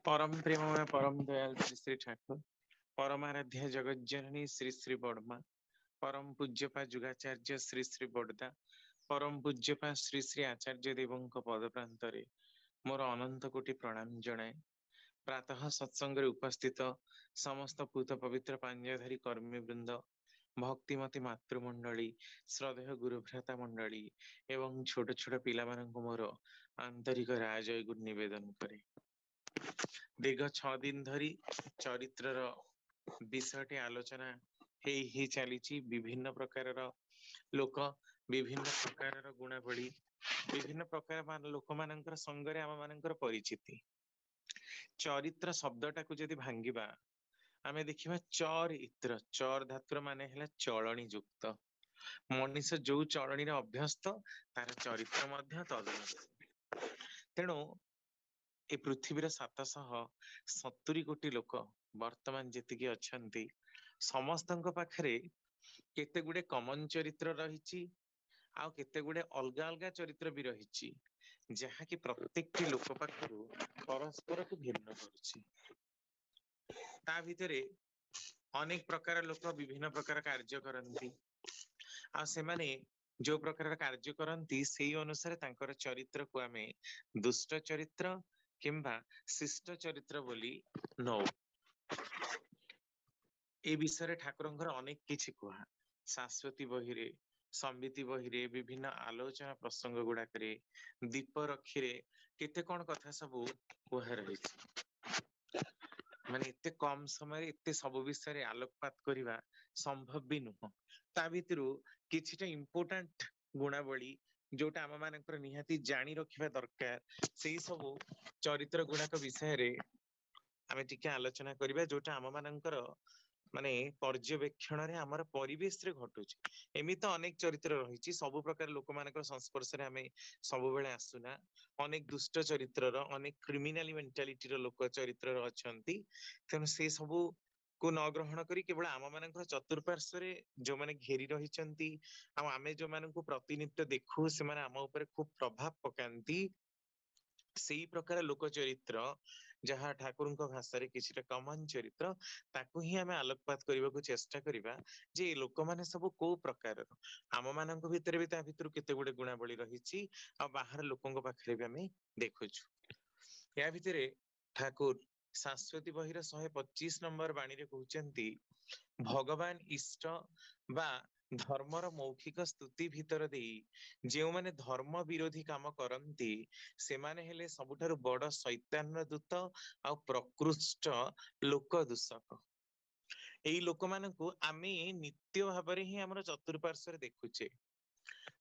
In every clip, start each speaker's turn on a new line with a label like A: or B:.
A: परम प्रेममय परम दयाल श्री श्री ठाकुर परमाराध्य जगत जननी श्री श्री बड़मा परम पूज्यपा जुगाचार्य श्री श्री बड़दा परम पूज्यपा श्री श्री आचार्य देवों पद प्रांतरे मोर अनंत कोटि प्रणाम जनाए। प्रातः सत्संग उपस्थित समस्त पूत पवित्र पांजधारी कर्मी वृंद भक्तिमती मातृमंडली श्रद्धेय गुरुभ्राता मंडली एवं छोट छोट पिला मोर आंतरिक राजय गुरु निवेदन करे। दीर्घ 6 दिन धरी चरित्र विषयटी आलोचना ही चली। विभिन्न प्रकार लोक विभिन्न प्रकार गुणावली विभिन्न प्रकार लोक मान संगरे आम मान परिचिति। चरित्र शब्दटा को जदि भांगिबा आमे देखिबा चरित्र चर धातुर माने हैला चलणी युक्त मनीष जो चलणी रे अभ्यस्त तार चरित्र मध्य तदनुसार। तेणु ए पृथ्वीर 770 कोटी लोक वर्तमान जेतिकी अछंती समस्तଙ୍କ पाखरे केते गुडे कमन चरित्र रहिछि आउ केते गुडे अलगा अलगा चरित्र भी रहिछि जहा कि प्रत्येक लोक पाखरु परस्पर को भिन्न करूछि। ता भितरे अनेक प्रकार लोक विभिन्न प्रकार कार्य करନ୍ତି आ से माने जो प्रकार कार्य करନ୍ତି सेही अनुसार तांकर चरित्र को आमे दुष्ट चरित्र किंबा शिष्ट चरित्र बोली नौ। ए विषय ठाकुरंकर अनेक किछि कुहा शाश्वती बहिरे संबिति बहिरे विभिन्न आलोचना प्रसंग गुड़ाकरे दीप रखीरे केते कोन कथा सब कुहा रहिछि। माने एते कम समय एते सब विषय आलोकपात करिवा संभव भी नुह। ता भितरु किछिटा इंपोर्टेंट गुणावली जोटा आम मानकर निहाती जानी रखिबा दरकार सेही सब चरित्र गुणाक विषय रे आमे टिके आलोचना करिबा जोटा आम मानकर माने पर्यवेक्षण रे हमर परिवेश रे घटुछि। एमित अनेक चरित्र रहिछि सब प्रकार लोक मानकर संस्पर्श रे आमे सब बेले आसुना अनेक दुष्ट चरित्र रो अनेक क्रिमिनल मेंटालिटी रो लोक चरित्र रो अछंती। तेनु से सबु को न ग्रहण करी केवल आम मानकर चतुर्पार्श्व रे जो माने घेरी रहिचंती आ आमे जो मानकु प्रतिनित्य देखु से माने आम ऊपर खूब प्रभाव पकांती सेही प्रकार लोक चरित्र जहाँ ठाकुर भाषा किसी कमन चरित्र ताकू ही आमे आलोकपात करने को चेष्टा करिबा जे लोक माने सब को प्रकार आम मान भितर भी ता भितर केते गुडे गुणावली रहिछि आ बाहर लोकंक पाखरे भी आमे देखुछु। या भितरे ठाकुर शाश्वती बहिर 125 नंबर बाणी रे कहउचंती भगवान इष्ट बा धर्मर मौखिक स्तुति भितर देई जे माने धर्म विरोधी काम करंती से माने हेले सबुठारु बड़ शैतान दूत आ प्रकृष्ट लोक दूषक। एई लोक मानकु आमे नित्य भाबरे ही हमर चतुर्पार्श्व रे देखुचे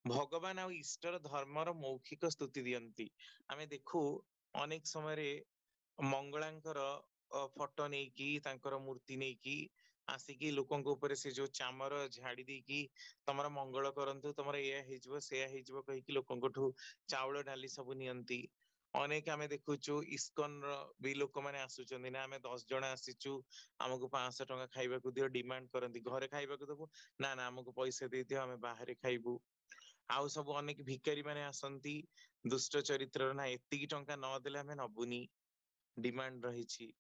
A: भगवान आ इष्टर धर्मर मौखिक स्तुति दियंती। आमे देखु अनेक समय रे मंगलांकर फोटो नेकी तांकर मूर्ति नेकी आसिकी लोकंक ऊपर से जो चामर झाड़ी देकी तमर मंगल करंतु तमर एया हेजबो सेया हेजबो कहिकी लोकंकठु चावल डाली सब नियंती। अनेक आमे देखुचु इस्कन भी लोक माने आसुचंदी ना आमे 10 जण आसीचु हमकु 500 टका खाइबाकू दियो डिमांड करंती घरे खाइबाकू दबु ना ना हमकु पैसा दे दियो आमे बाहरे खाइबू। आउ सब अनेक भिकारी माने आसंती दुष्ट चरित्र ना एतिकी टंका न देले आमे नबुनी डिमांड रहिछि।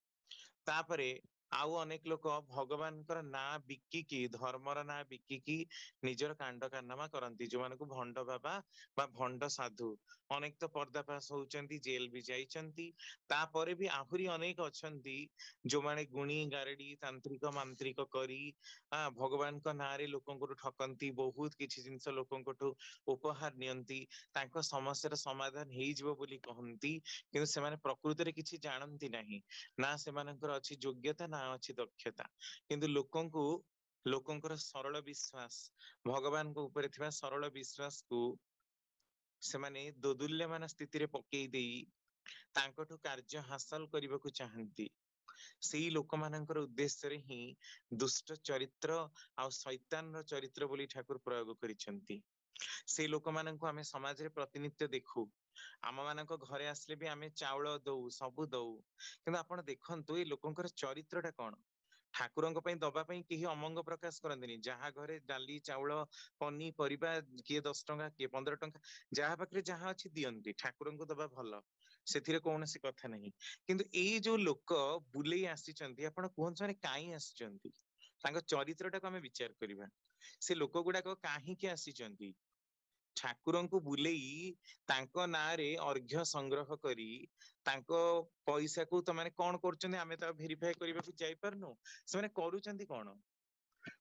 A: तापरे आउ अनेक लोक भगवानकर ना बिकिकी धर्मर ना बिकिकी निजर कांड कारनामा करंती जो मानकु भंड बाबा बा भंड साधु अनेक तो पर्दाफाश होउचंती जेल भी जाइचंती। तापरे भी आहुरी अनेक अछंती जो माने गुणी गारेडी तांत्रिक मांत्रिक करी भगवान का नारे लोकंको ठकंती बहुत किछि जिंस लोकंको उपहार नियंती तांको समस्यार समाधान हेइजबो बोली कहंती किंतु से माने प्रकृति रे किछि जानंती नाही ना से मानकर अछि योग्यता ना अछि दक्षता किंतु लोकंको लोकंकर सरल विश्वास भगवान को ऊपर थिबा सरल विश्वास को से माने दोदुल्यमान स्थिति रे पकेई देई तांकठु कार्य हासिल करबाकू चाहंती। सेही लोक मानकर उद्देश्य रे ही दुष्ट चरित्र आ शैतान रो चरित्र बोली ठाकुर प्रयोग करिसंती। से लोक माननकु आमे समाज रे प्रतिनित्य देखु आम मानक घरे आसले भी आमे चावल दऊ सबु दऊ किंतु आपण देखंतु ए लोकंकर चरित्रटा कोन ଠାକୁରଙ୍କ ପାଇଁ ଦବା ପାଇଁ କେହି ଅମଙ୍ଗ ପ୍ରକାଶ କରନ୍ତିନି। ଯାହା ଘରେ ଡାଲି ଚାଉଳ ପନିପରିବା କିଏ 10 ଟଙ୍କା କିଏ 15 ଟଙ୍କା ଯାହା ପାଖରେ ଯାହା ଅଛି ଦିଅନ୍ତି, ଠାକୁରଙ୍କୁ ଦବା ଭଲ, ସେଥିରେ କୌଣସି କଥା ନାହିଁ। କିନ୍ତୁ ଏଇ ଯୋଉ ଲୋକ ବୁଲେଇ ଆସିଛନ୍ତି, ଆପଣ କୁହନ୍ତୁ ସେମାନେ କାହିଁ ଆସିଛନ୍ତି? ତାଙ୍କ ଚରିତ୍ରଟାକୁ ଆମେ ବିଚାର କରିବା। ସେ ଲୋକ ଗୁଡାକ କାହିଁକି ଆସିଛନ୍ତି? ଠାକୁରଙ୍କୁ ବୁଲେଇ ତାଙ୍କ ନାଁରେ ଅର୍ଘ୍ୟ ସଂଗ୍ରହ କରି ତାଙ୍କ ପଇସାକୁ ତମାନେ କଣ କରୁଛନ୍ତି ଆମେ ତ ଭେରିଫାଏ କରିବାକୁ ଯାଇପାରୁନୁ। ସେମାନେ କରୁଛନ୍ତି କଣ?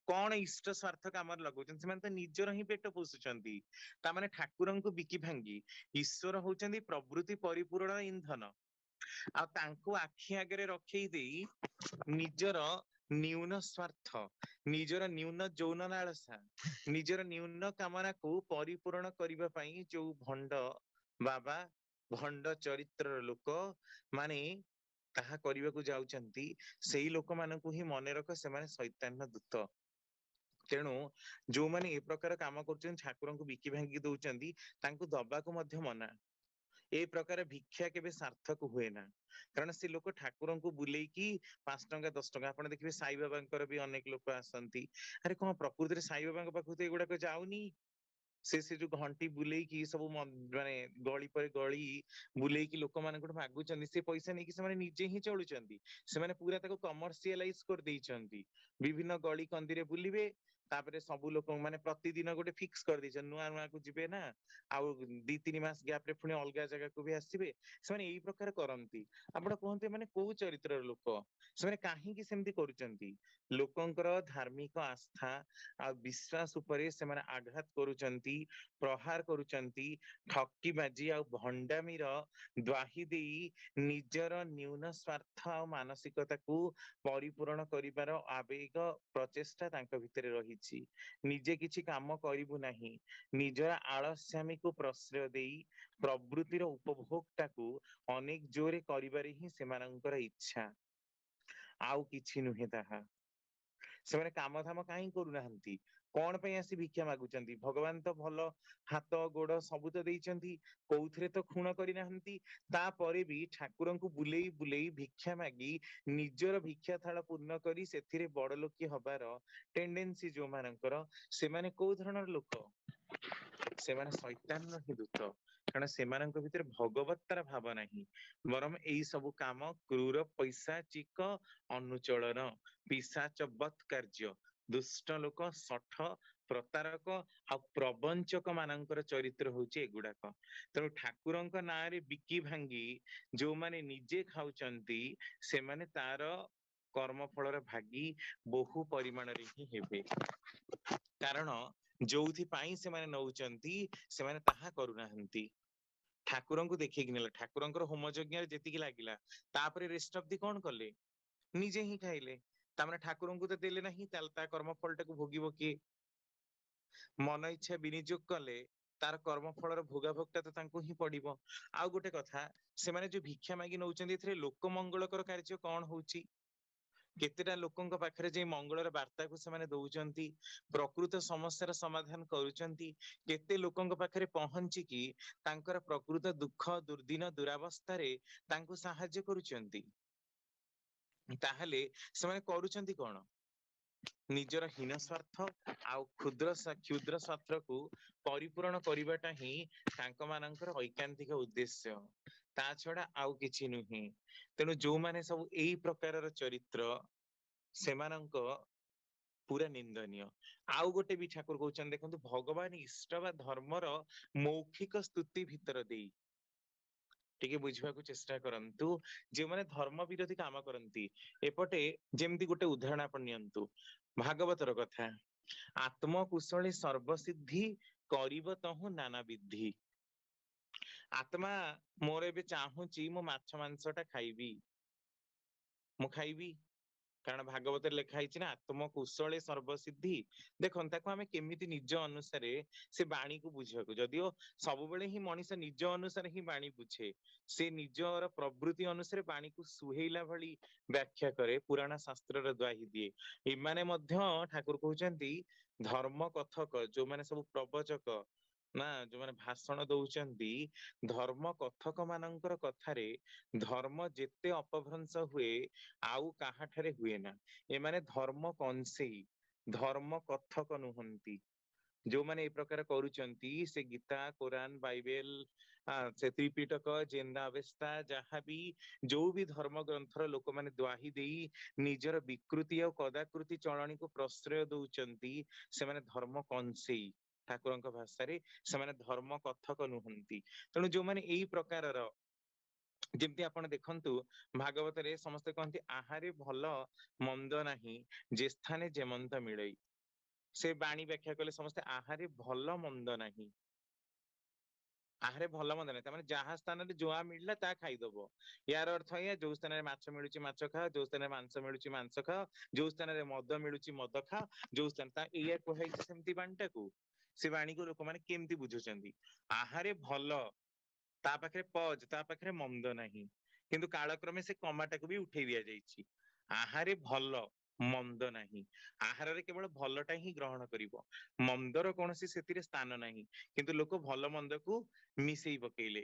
A: କଣ ଇଷ୍ଟ ସ୍ୱାର୍ଥ କାମରେ ଲଗାଉଛନ୍ତି? ସେମାନେ ତ ନିଜର ହିଁ ପେଟ ପୋଷୁଛନ୍ତି। ତାମାନେ ଠାକୁରଙ୍କୁ ବିକି ଭାଙ୍ଗି ଈଶ୍ୱର ହଉଛନ୍ତି ପ୍ରବୃତ୍ତି ପରିପୂରଣ ଇନ୍ଧନ, ଆଉ ତାଙ୍କୁ ଆଖି ଆଗରେ ରଖେଇ ଦେଇ ନିଜର ନ୍ୟୁନ ସ୍ୱାର୍ଥ, ନିଜର ନ୍ୟୁନ ଯୌନ ଲାଳସା, ନିଜର ନ୍ୟୁନ କାମନାକୁ ପରିପୂରଣ କରିବା ପାଇଁ ଯୋଉ ଭଣ୍ଡ ବାବା, ଭଣ୍ଡ ଚରିତ୍ରର ଲୋକ ମାନେ ତାହା କରିବାକୁ ଯାଉଛନ୍ତି, ସେଇ ଲୋକମାନଙ୍କୁ ହିଁ ମନେ ରଖ ସେମାନେ ଶୈତାନ୍ୟ ଦୂତ। ତେଣୁ ଯୋଉମାନେ ଏ ପ୍ରକାର କାମ କରୁଛନ୍ତି, ଠାକୁରଙ୍କୁ ବିକି ଭାଙ୍ଗି ଦଉଛନ୍ତି, ତାଙ୍କୁ ଦବାକୁ ମଧ୍ୟ ମନା। ଏ ପ୍ରକାର ଭିକ୍ଷା କେବେ ସାର୍ଥକ ହୁଏ ନା। କାରଣ ସେ ଲୋକ ଠାକୁରଙ୍କୁ ବୁଲେଇକି 5 ଟଙ୍କା 10 ଟଙ୍କା, ଆପଣ ଦେଖିବେ ସାଇବାବାଙ୍କର ବି ଅନେକ ଲୋକ ଆସନ୍ତି। ଆରେ କଣ ପ୍ରକୃତିରେ ସାଇବାବାଙ୍କ ପାଖକୁ ତ ଏଗୁଡାକ ଯାଉନି? ସେ ଯୋଉ ଘଣ୍ଟି ବୁଲେଇକି ସବୁ ମାନେ ଗଳି ପରେ ଗଳି ବୁଲେଇକି ଲୋକମାନଙ୍କଠୁ ମାଗୁଛନ୍ତି, ସେ ପଇସା ନେଇକି ସେମାନେ ନିଜେ ହିଁ ଚଳୁଛନ୍ତି। ସେମାନେ ପୁରା ତାକୁ କମର୍ସିଆଲାଇଜ କରିଦେଇଛନ୍ତି। ବିଭିନ୍ନ ଗଳି କନ୍ଦିରେ ବୁଲିବେ, ତାପରେ ସବୁ ଲୋକ ମାନେ ପ୍ରତିଦିନ ଗୋଟେ ଫିକ୍ସ କରିଦେଇଛନ୍ତି, ନୂଆ ନୂଆ କୁ ଯିବେ ନା, ଆଉ 2-3 ମାସ ଗ୍ୟାପ ରେ ପୁଣି ଅଲଗା ଜାଗାକୁ ବି ଆସିବେ। ସେମାନେ ଏଇ ପ୍ରକାର କରନ୍ତି। ଆପଣ କୁହନ୍ତୁ ଏମାନେ କୋଉ ଚରିତ୍ରର ଲୋକ? ସେମାନେ କାହିଁକି ସେମିତି କରୁଛନ୍ତି? ଲୋକଙ୍କର ଧାର୍ମିକ ଆସ୍ଥା ଆଉ ବିଶ୍ୱାସ ଉପରେ ସେମାନେ ଆଘାତ କରୁଛନ୍ତି, ପ୍ରହାର କରୁଛନ୍ତି, ଠକି ବାଜି ଆଉ ଭଣ୍ଡାମିର ଦ୍ୱାହି ଦେଇ ନିଜର ନ୍ୟୁନ ସ୍ୱାର୍ଥ ଆଉ ମାନସିକତାକୁ ପରିପୂରଣ କରିବାର ଆବେଗ ପ୍ରଚେଷ୍ଟା ତାଙ୍କ ଭିତରେ ରହିଛି। ନିଜେ କିଛି କାମ କରିବୁ ନାହିଁ, ନିଜର ଆଳସ୍ୟାମୀକୁ ପ୍ରଶ୍ରୟ ଦେଇ ପ୍ରବୃତ୍ତିର ଉପଭୋଗଟାକୁ ଅନେକ ଜୋରେ କରିବାରେ ହିଁ ସେମାନଙ୍କର ଇଚ୍ଛା, ଆଉ କିଛି ନୁହେଁ ତାହା। ସେମାନେ କାମ ଧାମ କାହିଁ କରୁନାହାନ୍ତି? କଣ ପାଇଁ ଆସି ଭିକ୍ଷା ମାଗୁଛନ୍ତି? ଭଗବାନ ତ ଭଲ ହାତ ଗୋଡ ସବୁ ତ ଦେଇଛନ୍ତି, କୋଉଥିରେ ତ ଖୁଣ କରିନାହାନ୍ତି। ତାପରେ ବି ଠାକୁରଙ୍କୁ ବୁଲେଇ ବୁଲେଇ ଭିକ୍ଷା ମାଗି ନିଜର ଭିକ୍ଷା ଥାଳ ପୂର୍ଣ୍ଣ କରି ସେଥିରେ ବଡ ଲୋକି ହବାର ଟେଣ୍ଡେନ୍ସି ଯୋଉମାନଙ୍କର, ସେମାନେ କୋଉ ଧରଣର ଲୋକ? ସେମାନେ ଶୈତାନର ହିଁ ଦୂତ। କାରଣ ସେମାନଙ୍କ ଭିତରେ ଭଗବତ୍ତାର ଭାବ ନାହିଁ, ବରଂ ଏଇ ସବୁ କାମ କ୍ରୂର ପୈଶାଚିକ ଅନୁଚଳନ, ପିଶାଚବତ୍ କାର୍ଯ୍ୟ, ଦୁଷ୍ଟ ଲୋକ, ଶଠ, ପ୍ରତାରକ ଆଉ ପ୍ରବଞ୍ଚକ ମାନଙ୍କର ଚରିତ୍ର ହଉଛି ଏଗୁଡାକ। ତେଣୁ ଠାକୁରଙ୍କ ନାଁରେ ବିକି ଭାଙ୍ଗି ଯୋଉମାନେ ନିଜେ ଖାଉଛନ୍ତି, ସେମାନେ ତାର କର୍ମ ଫଳର ଭାଗି ବହୁ ପରିମାଣରେ ହିଁ ହେବେ। କାରଣ ଯୋଉଥିପାଇଁ ସେମାନେ ନଉଛନ୍ତି, ସେମାନେ ତାହା କରୁନାହାନ୍ତି। ଠାକୁରଙ୍କୁ ଦେଖେଇକି ନେଲେ, ଠାକୁରଙ୍କର ହୋମ ଯଜ୍ଞରେ ଯେତିକି ଲାଗିଲା, ତାପରେ ରେଷ୍ଟ ଅଫ ଦି କଣ କଲେ? ନିଜେ ହିଁ ଖାଇଲେ। ତାମାନେ ଠାକୁରଙ୍କୁ ତ ଦେଲେ ନାହିଁ, ତାହେଲେ ତା କର୍ମ ଫଳଟାକୁ ଭୋଗିବ କିଏ? ମନ ଇଚ୍ଛା ବିନିଯୋଗ କଲେ ତାର କର୍ମ ଫଳର ଭୋଗାଭୋଗଟା ତ ତାଙ୍କୁ ହିଁ ପଡିବ। ଆଉ ଗୋଟେ କଥା, ସେମାନେ ଯୋଉ ଭିକ୍ଷା ମାଗି ନଉଛନ୍ତି, ଏଥିରେ ଲୋକ ମଙ୍ଗଳକର କାର୍ଯ୍ୟ କଣ ହଉଛି? କେତେଟା ଲୋକଙ୍କ ପାଖରେ ଯାଇ ମଙ୍ଗଳର ବାର୍ତ୍ତାକୁ ସେମାନେ ଦଉଛନ୍ତି, ପ୍ରକୃତ ସମସ୍ୟାର ସମାଧାନ କରୁଛନ୍ତି? କେତେ ଲୋକଙ୍କ ପାଖରେ ପହଞ୍ଚିକି ତାଙ୍କର ପ୍ରକୃତ ଦୁଃଖ ଦୁର୍ଦିନ ଦୁରାବସ୍ଥାରେ ତାଙ୍କୁ ସାହାଯ୍ୟ କରୁଛନ୍ତି? ତାହେଲେ ସେମାନେ କରୁଛନ୍ତି କଣ? ନିଜର ହୀନ ସ୍ୱାର୍ଥ ଆଉ କ୍ଷୁଦ୍ର ସ୍ୱାର୍ଥକୁ ପରିପୂରଣ କରିବାଟା ହିଁ ତାଙ୍କ ମାନଙ୍କର ଐକାନ୍ତିକ ଉଦ୍ଦେଶ୍ୟ, ତା ଛଡା ଆଉ କିଛି ନୁହେଁ। ତେଣୁ ଯୋଉମାନେ ସବୁ ଏଇ ପ୍ରକାରର ଚରିତ୍ର, ସେମାନଙ୍କ ପୁରା ନିନ୍ଦନୀୟ। ଆଉ ଗୋଟେ ବି ଠାକୁର କହୁଛନ୍ତି, ଦେଖନ୍ତୁ, ଭଗବାନ ଇଷ୍ଟ ବା ଧର୍ମର ମୌଖିକ ସ୍ତୁତି ଭିତର ଦେଇ ଟିକେ ବୁଝିବାକୁ ଚେଷ୍ଟା କରନ୍ତୁ। ଯେଉଁମାନେ ଧର୍ମ ବିରୋଧୀ କାମ କରନ୍ତି, ଏପଟେ ଯେମିତି ଗୋଟେ ଉଦାହରଣ ଆପଣ ନିଅନ୍ତୁ, ଭାଗବତର କଥା, ଆତ୍ମକୁଶଳୀ ସର୍ବସିଦ୍ଧି କରିବ ତହୁଁ ନାନା ବିଧି। ଆତ୍ମା ମୋର ଏବେ ଚାହୁଁଛି ମୁଁ ମାଛ ମାଂସ ଟା ଖାଇବି, ମୁଁ ଖାଇବି। କାରଣ ଭାଗବତରେ ଲେଖା ହେଇଛି ନା, ଆତ୍ମ କୁଶଳେ ସର୍ବସିଦ୍ଧି। ଦେଖନ୍ତୁ, ତାକୁ ଆମେ କେମିତି ନିଜ ଅନୁସାରେ ସେ ବାଣୀକୁ ବୁଝିବାକୁ, ଯଦିଓ ସବୁବେଳେ ହିଁ ମଣିଷ ନିଜ ଅନୁସାରେ ହିଁ ବାଣୀ ବୁଝେ, ସେ ନିଜର ପ୍ରବୃତ୍ତି ଅନୁସାରେ ବାଣୀକୁ ସୁହେଇଲା ଭଳି ବ୍ୟାଖ୍ୟା କରେ, ପୁରାଣ ଶାସ୍ତ୍ରର ଦ୍ୱାହି ଦିଏ। ଏମାନେ ମଧ୍ୟ ଠାକୁର କହୁଛନ୍ତି ଧର୍ମ କଥକ, ଯୋଉମାନେ ସବୁ ପ୍ରବଚକ, ନା ଯୋଉମାନେ ଭାଷଣ ଦଉଛନ୍ତି ଧର୍ମ କଥକ ମାନଙ୍କର କଥାରେ ଧର୍ମ ଯେତେ ଅପଭ୍ରଂଶ ହୁଏ ଆଉ କାହାଠାରେ ହୁଏ ନା। ଏମାନେ ଧର୍ମ କଂସେଇ, ଧର୍ମ କଥକ ନୁହନ୍ତି। ଯୋଉମାନେ ଏ ପ୍ରକାର କରୁଛନ୍ତି ସେ ଗୀତା, କୋରାନ, ବାଇବେଲ, ସେ ତ୍ରିପିଟକ, ଜେନ୍ଦାବସ୍ତା, ଯାହାବି ଯୋଉ ବି ଧର୍ମ ଗ୍ରନ୍ଥର ଲୋକମାନେ ଦ୍ୱାହି ଦେଇ ନିଜର ବିକୃତି ଆଉ କଦାକୃତି ଚଳଣିକୁ ପ୍ରଶ୍ରୟ ଦଉଛନ୍ତି, ସେମାନେ ଧର୍ମ କଂସେଇ। ଠାକୁରଙ୍କ ଭାଷାରେ ସେମାନେ ଧର୍ମ କଥକ ନୁହନ୍ତି। ତେଣୁ ଯୋଉମାନେ ଏଇ ପ୍ରକାରର, ଯେମିତି ଆପଣ ଦେଖନ୍ତୁ ଭାଗବତରେ ସମସ୍ତେ କହନ୍ତି ଆହାରେ ଭଲ ମନ୍ଦ ନାହିଁ, ଯେ ସ୍ଥାନେ ଯେମନ୍ତ ମିଳଇ। ସେ ବାଣୀ ବ୍ୟାଖ୍ୟା କଲେ ସମସ୍ତେ ଆହାରେ ଭଲ ମନ୍ଦ ନାହିଁ। ଆହାରେ ଭଲ ମନ୍ଦ ନାହିଁ, ତାମାନେ ଯାହା ସ୍ଥାନରେ ଯାହା ମିଳିଲା ତାହା ଖାଇଦବ। ୟାର ଅର୍ଥ ଏଇଆ, ଯୋଉ ସ୍ଥାନରେ ମାଛ ମିଳୁଛି ମାଛ ଖାଅ, ଯୋଉ ସ୍ଥାନରେ ମାଂସ ମିଳୁଛି ମାଂସ ଖାଅ, ଯୋଉ ସ୍ଥାନରେ ମଦ ମିଳୁଛି ମଦ ଖାଅ, ଯୋଉ ସ୍ଥାନ ତା ଏଇଆ କୁହାଯାଇଛି ସେମିତି ବାଣୀଟାକୁ। ସେ ବାଣୀକୁ ଲୋକମାନେ କେମିତି ବୁଝୁଛନ୍ତି? ଆହାରେ ଭଲ, ତା ପାଖରେ ପଜ, ତା ପାଖରେ ମନ୍ଦ ନାହିଁ। କିନ୍ତୁ କାଳକ୍ରମେ ସେ କମାଟାକୁ ବି ଉଠେଇ ଦିଆଯାଇଛି। ଆହାରେ ଭଲ ମନ୍ଦ ନାହିଁ। ଆହାରରେ କେବଳ ଭଲଟା ହିଁ ଗ୍ରହଣ କରିବ, ମନ୍ଦର କୌଣସି ସେଥିରେ ସ୍ଥାନ ନାହିଁ। କିନ୍ତୁ ଲୋକ ଭଲ ମନ୍ଦକୁ ମିଶେଇ ପକେଇଲେ,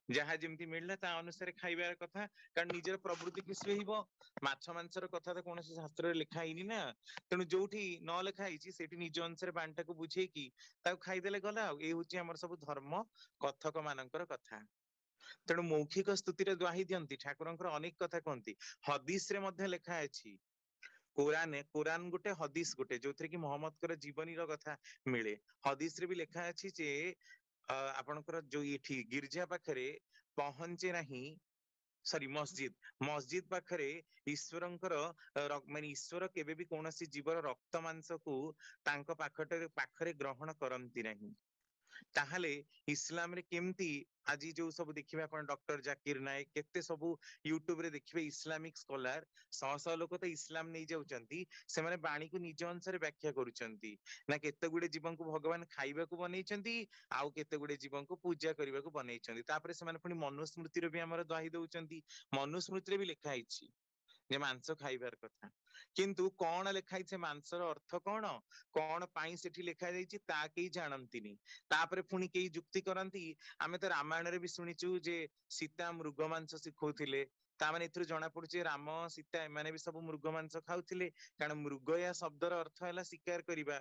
A: ଯାହା ଯେମିତି ମିଳିଲା ତା ଅନୁସାରେ ଖାଇବାର କଥା। କାରଣ ନିଜର ପ୍ରବୃତ୍ତି କି ସୁହେଇବ। ମାଛ ମାଂସର କଥା ତ କୌଣସି ଶାସ୍ତ୍ରରେ ଲେଖା ହେଇନି ନା। ତେଣୁ ଯୋଉଠି ନ ଲେଖା ହେଇଛି ସେଇଠି ନିଜ ଅନୁସାରେ ବାଣୀଟାକୁ ବୁଝେଇକି ତାକୁ ଖାଇଦେଲେ ଗଲା। ଆଉ ଏଇ ହଉଛି ଆମର ସବୁ ଧର୍ମ କଥକ ମାନଙ୍କର କଥା। ତେଣୁ ମୌଖିକ ସ୍ତୁତିରେ ଦ୍ୱାହି ଦିଅନ୍ତି, ଠାକୁରଙ୍କର ଅନେକ କଥା କୁହନ୍ତି। ହଦିସରେ ମଧ୍ୟ ଲେଖା ଅଛି, କୋରାନ ଗୋଟେ, ହଦିସ ଗୋଟେ, ଯୋଉଥିରେ କି ମହମ୍ମଦଙ୍କର ଜୀବନୀର କଥା ମିଳେ। ହଦିସରେ ବି ଲେଖା ଅଛି ଯେ ଆପଣଙ୍କର ଯୋଉ ଏଠି ଗିର୍ଜା ପାଖରେ ପହଞ୍ଚେ ନାହିଁ, ସରି ମସଜିଦ, ମସଜିଦ ପାଖରେ ଈଶ୍ୱରଙ୍କର ମାନେ ଈଶ୍ୱର କେବେ ବି କୌଣସି ଜୀବର ରକ୍ତ ମାଂସକୁ ତାଙ୍କ ପାଖରେ ଗ୍ରହଣ କରନ୍ତି ନାହିଁ। ତାହେଲେ ଇସଲାମରେ କେମିତି ଆଜି ଯୋଉ ସବୁ ଦେଖିବେ ଆପଣ, ଡକ୍ଟର ଜାକିର ନାୟକ, କେତେ ସବୁ ୟୁଟ୍ୟୁବରେ ଦେଖିବେ ଇସଲାମିକ ସ୍କଲାର, ଶହ ଶହ ଲୋକ ତ ଇସଲାମ ନେଇଯାଉଛନ୍ତି, ସେମାନେ ବାଣୀକୁ ନିଜ ଅନୁସାରେ ବ୍ୟାଖ୍ୟା କରୁଛନ୍ତି। ନା କେତେ ଗୁଡେ ଜୀବଙ୍କୁ ଭଗବାନ ଖାଇବାକୁ ବନେଇଛନ୍ତି, ଆଉ କେତେ ଗୁଡେ ଜୀବଙ୍କୁ ପୂଜା କରିବାକୁ ବନେଇଛନ୍ତି। ତାପରେ ସେମାନେ ପୁଣି ମନୁସ୍ମୃତିର ବି ଆମର ଦ୍ୱାହି ଦଉଛନ୍ତି। ମନୁସ୍ମୃତିରେ ବି ଲେଖା ହେଇଛି ଯେ ମାଂସ ଖାଇବାର କଥା। କିନ୍ତୁ କଣ ଲେଖା ହେଇଛି, ମାଂସର ଅର୍ଥ କଣ, କଣ ପାଇଁ ସେଠି ଲେଖା ଯାଇଛି, ତା କେହି ଜାଣନ୍ତିନି। ତାପରେ ପୁଣି କେହି ଯୁକ୍ତି କରନ୍ତି, ଆମେ ତ ରାମାୟଣରେ ବି ଶୁଣିଛୁ ଯେ ସୀତା ମୃଗ ମାଂସ ଶିଖଉଥିଲେ। ତାମାନେ ଏଥିରୁ ଜଣା ପଡୁଛି ରାମ ସୀତା ଏମାନେ ବି ସବୁ ମୃଗ ମାଂସ ଖାଉଥିଲେ। କାରଣ ମୃଗୟା ଶବ୍ଦର ଅର୍ଥ ହେଲା ଶିକାର କରିବା।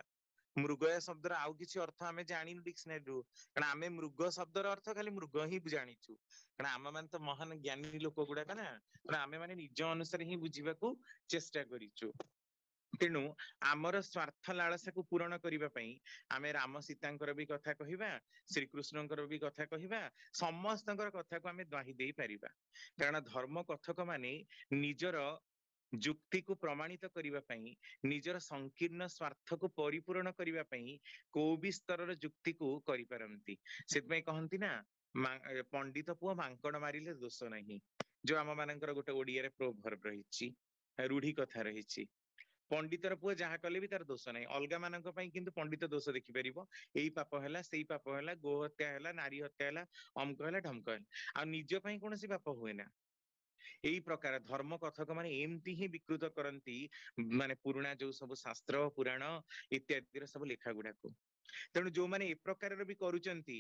A: ମୃଗୟା ଶବ୍ଦର ଆଉ କିଛି ଅର୍ଥ ଆମେ ଜାଣିନୁ ଡିକ୍ସନାରୀରୁ। କାରଣ ଆମେ ମୃଗ ଶବ୍ଦର ଅର୍ଥ ଖାଲି ମୃଗ ହିଁ ଜାଣିଛୁ। କାରଣ ଆମ ମାନେ ତ ମହାନ ଜ୍ଞାନୀ ଲୋକ ଗୁଡାକ ନା, କାରଣ ଆମେ ମାନେ ନିଜ ଅନୁସାରେ ହିଁ ବୁଝିବାକୁ ଚେଷ୍ଟା କରିଛୁ। ତେଣୁ ଆମର ସ୍ୱାର୍ଥ ଲାଳସାକୁ ପୂରଣ କରିବା ପାଇଁ ଆମେ ରାମ ସୀତାଙ୍କର ବି କଥା କହିବା, ଶ୍ରୀକୃଷ୍ଣଙ୍କର ବି କଥା କହିବା, ସମସ୍ତଙ୍କର କଥାକୁ ଆମେ ଦ୍ୱାହି ଦେଇପାରିବା। କାରଣ ଧର୍ମ କଥକ ମାନେ ନିଜର ଯୁକ୍ତିକୁ ପ୍ରମାଣିତ କରିବା ପାଇଁ, ନିଜର ସଂକୀର୍ଣ୍ଣ ସ୍ୱାର୍ଥକୁ ପରିପୂରଣ କରିବା ପାଇଁ କୋଉ ବି ସ୍ତରର ଯୁକ୍ତିକୁ କରିପାରନ୍ତି। ସେଥିପାଇଁ କହନ୍ତି ନା, ପଣ୍ଡିତ ପୁଅ ମାଙ୍କଡ ମାରିଲେ ଦୋଷ ନାହିଁ। ଯୋଉ ଆମ ମାନଙ୍କର ଗୋଟେ ଓଡିଆରେ ପ୍ରୋଭର୍ବ ରହିଛି, ରୂଢି କଥା ରହିଛି। ପଣ୍ଡିତର ପୁଅ ଯାହା କଲେ ବି ତାର ଦୋଷ ନାହିଁ। ଅଲଗା ମାନଙ୍କ ପାଇଁ କିନ୍ତୁ ପଣ୍ଡିତ ଦୋଷ ଦେଖିପାରିବ। ଏଇ ପାପ ହେଲା, ସେଇ ପାପ ହେଲା, ଗୋ ହତ୍ୟା ହେଲା, ନାରୀ ହତ୍ୟା ହେଲା, ଅମକ ହେଲା, ଢମକ ହେଲା। ଆଉ ନିଜ ପାଇଁ କୌଣସି ପାପ ହୁଏ ନା। ଏଇ ପ୍ରକାର ଧର୍ମ କଥକ ମାନେ ଏମିତି ହିଁ ବିକୃତ କରନ୍ତି, ମାନେ ପୁରୁଣା ଯୋଉ ସବୁ ଶାସ୍ତ୍ର ପୁରାଣ ଇତ୍ୟାଦିର ସବୁ ଲେଖା ଗୁଡାକୁ। ତେଣୁ ଯୋଉମାନେ ଏ ପ୍ରକାରର ବି କରୁଛନ୍ତି,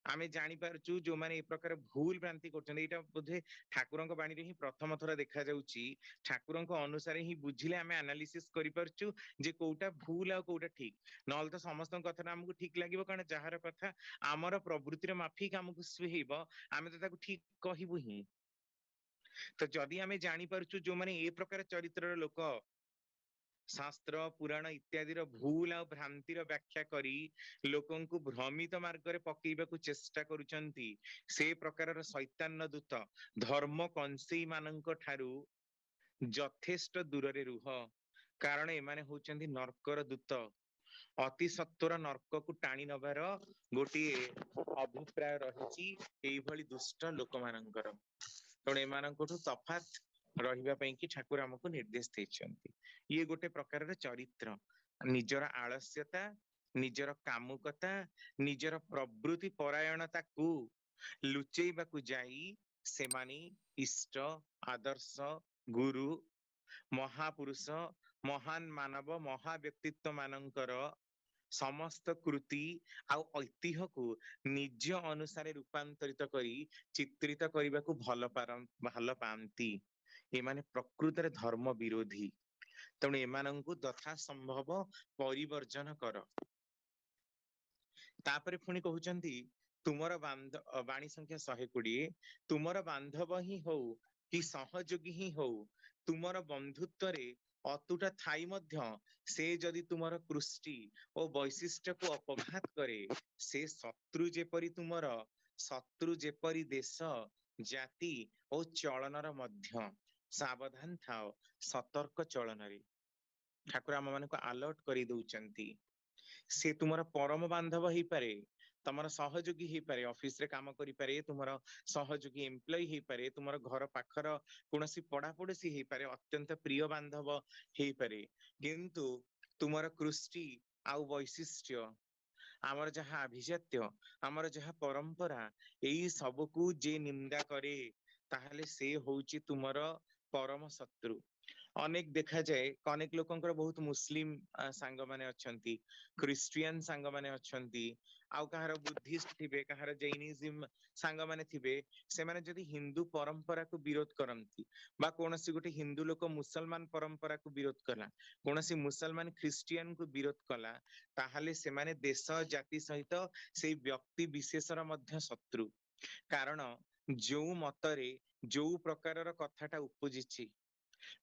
A: ଆମେ ଜାଣିପାରୁଛୁ ଯୋଉମାନେ ଏ ପ୍ରକାର ଭୁଲ ଭ୍ରାନ୍ତି କରୁଛନ୍ତି, ଏଇଟା ବୋଧେ ଠାକୁରଙ୍କ ବାଣୀରେ ହିଁ ପ୍ରଥମ ଥର ଦେଖାଯାଉଛି। ଠାକୁରଙ୍କ ଅନୁସାରେ ହିଁ ବୁଝିଲେ ଆମେ ଆନାଲିସିସ୍ କରିପାରୁଛୁ ଯେ କୋଉଟା ଭୁଲ ଆଉ କୋଉଟା ଠିକ। ନହେଲେ ତ ସମସ୍ତଙ୍କ କଥାଟା ଆମକୁ ଠିକ ଲାଗିବ, କାରଣ ଯାହାର କଥା ଆମର ପ୍ରବୃତ୍ତିର ମାଫିକ ଆମକୁ ସୁହେଇବ, ଆମେ ତ ତାକୁ ଠିକ କହିବୁ ହିଁ। ତ ଯଦି ଆମେ ଜାଣିପାରୁଛୁ ଯୋଉମାନେ ଏ ପ୍ରକାର ଚରିତ୍ରର ଲୋକ ଶାସ୍ତ୍ର ପୁରାଣ ଇତ୍ୟାଦିର ଭୁଲ ଆଉ ଭ୍ରାନ୍ତିର ବ୍ୟାଖ୍ୟା କରି ଲୋକଙ୍କୁ ଭ୍ରମିତ ମାର୍ଗରେ ପକେଇବାକୁ ଚେଷ୍ଟା କରୁଛନ୍ତି, ସେ ପ୍ରକାରର ଶୈତାନ ଦୂତ ଧର୍ମ କଂସେଇ ମାନଙ୍କ ଠାରୁ ଯଥେଷ୍ଟ ଦୂରରେ ରୁହ। କାରଣ ଏମାନେ ହଉଛନ୍ତି ନର୍କର ଦୂତ। ଅତି ସତ୍ୱର ନର୍କକୁ ଟାଣି ନବାର ଗୋଟିଏ ଅଭିପ୍ରାୟ ରହିଛି ଏଇଭଳି ଦୁଷ୍ଟ ଲୋକମାନଙ୍କର। ତେଣୁ ଏମାନଙ୍କଠୁ ତଫାତ ରହିବା ପାଇଁ କି ଠାକୁର ଆମକୁ ନିର୍ଦ୍ଦେଶ ଦେଇଛନ୍ତି। ଇଏ ଗୋଟେ ପ୍ରକାରର ଚରିତ୍ର। ନିଜର ଆଳସ୍ୟତା, ନିଜର କାମୁକତା, ନିଜର ପ୍ରବୃତ୍ତି ପରାୟଣତାକୁ ଲୁଚେଇବାକୁ ଯାଇ ସେମାନେ ଇଷ୍ଟ, ଆଦର୍ଶ, ଗୁରୁ, ମହାପୁରୁଷ, ମହାନ ମାନବ, ମହା ବ୍ୟକ୍ତିତ୍ବ ମାନଙ୍କର समस्त कृति आउ ऐतिह्य को निज अनुसार रूपांतरित करी चित्रित करने को भल पाती। एमाने प्रकृत धर्म विरोधी, तेणु एमानंकु तथा संभव परिवर्जन कर। तापरे पुणी कहउचंती तुमर वाणी संख्या 120, तुमर बांधव ही हो कि सहयोगी ही हो, तुमर बंधुत्व रे अतुट थाई मध्य से जदि तुमर कृष्टि और वैशिष्ट्य को अपघात करे, से शत्रु जेपरि तुमर, शत्रु जेपरि देश जाति और चलनर मध्य सावधान थाओ, सतर्क चलन रे। ठाकुर आम मान अलर्ट कर दउचंती। से तुमर परम बांधव ही पारे, तुमर सहयोगी ही पारे, ऑफिस रे काम करि पारे, तुमर सहयोगी एम्प्लॉय ही पारे, तुमर घर पाखर कोनोसी पड़ापड़ोसी ही पारे, अत्यंत प्रिय बांधव ही पारे, किंतु तुमर कृष्टि आउ वैशिष्ट्य, आमर जहाँ अभिजात्य, आमर जहाँ परंपरा, एई सबकु जे निंदा करे ताहले से होउची तुमर परम शत्रु। अनेक देखा जाए अनेक लोकंकर बहुत मुस्लिम सांग माने अछंती, क्रिश्चियन सांग माने अछंती, आउ कहार बुद्धिस्ट थिबे, कहार जैनिज्म सांग माने थिबे, से माने जदि हिंदू परंपरा को विरोध करंती बा कोनोसी गोटे हिंदू लोक मुसलमान परंपरा को विरोध कला, कोनोसी मुसलमान क्रिश्चियन को विरोध कला, ताहाले से माने देश जाति सहित से व्यक्ति विशेषर मध्य शत्रु। कारण जो मतरे जो प्रकारर कथाटा उपजिछि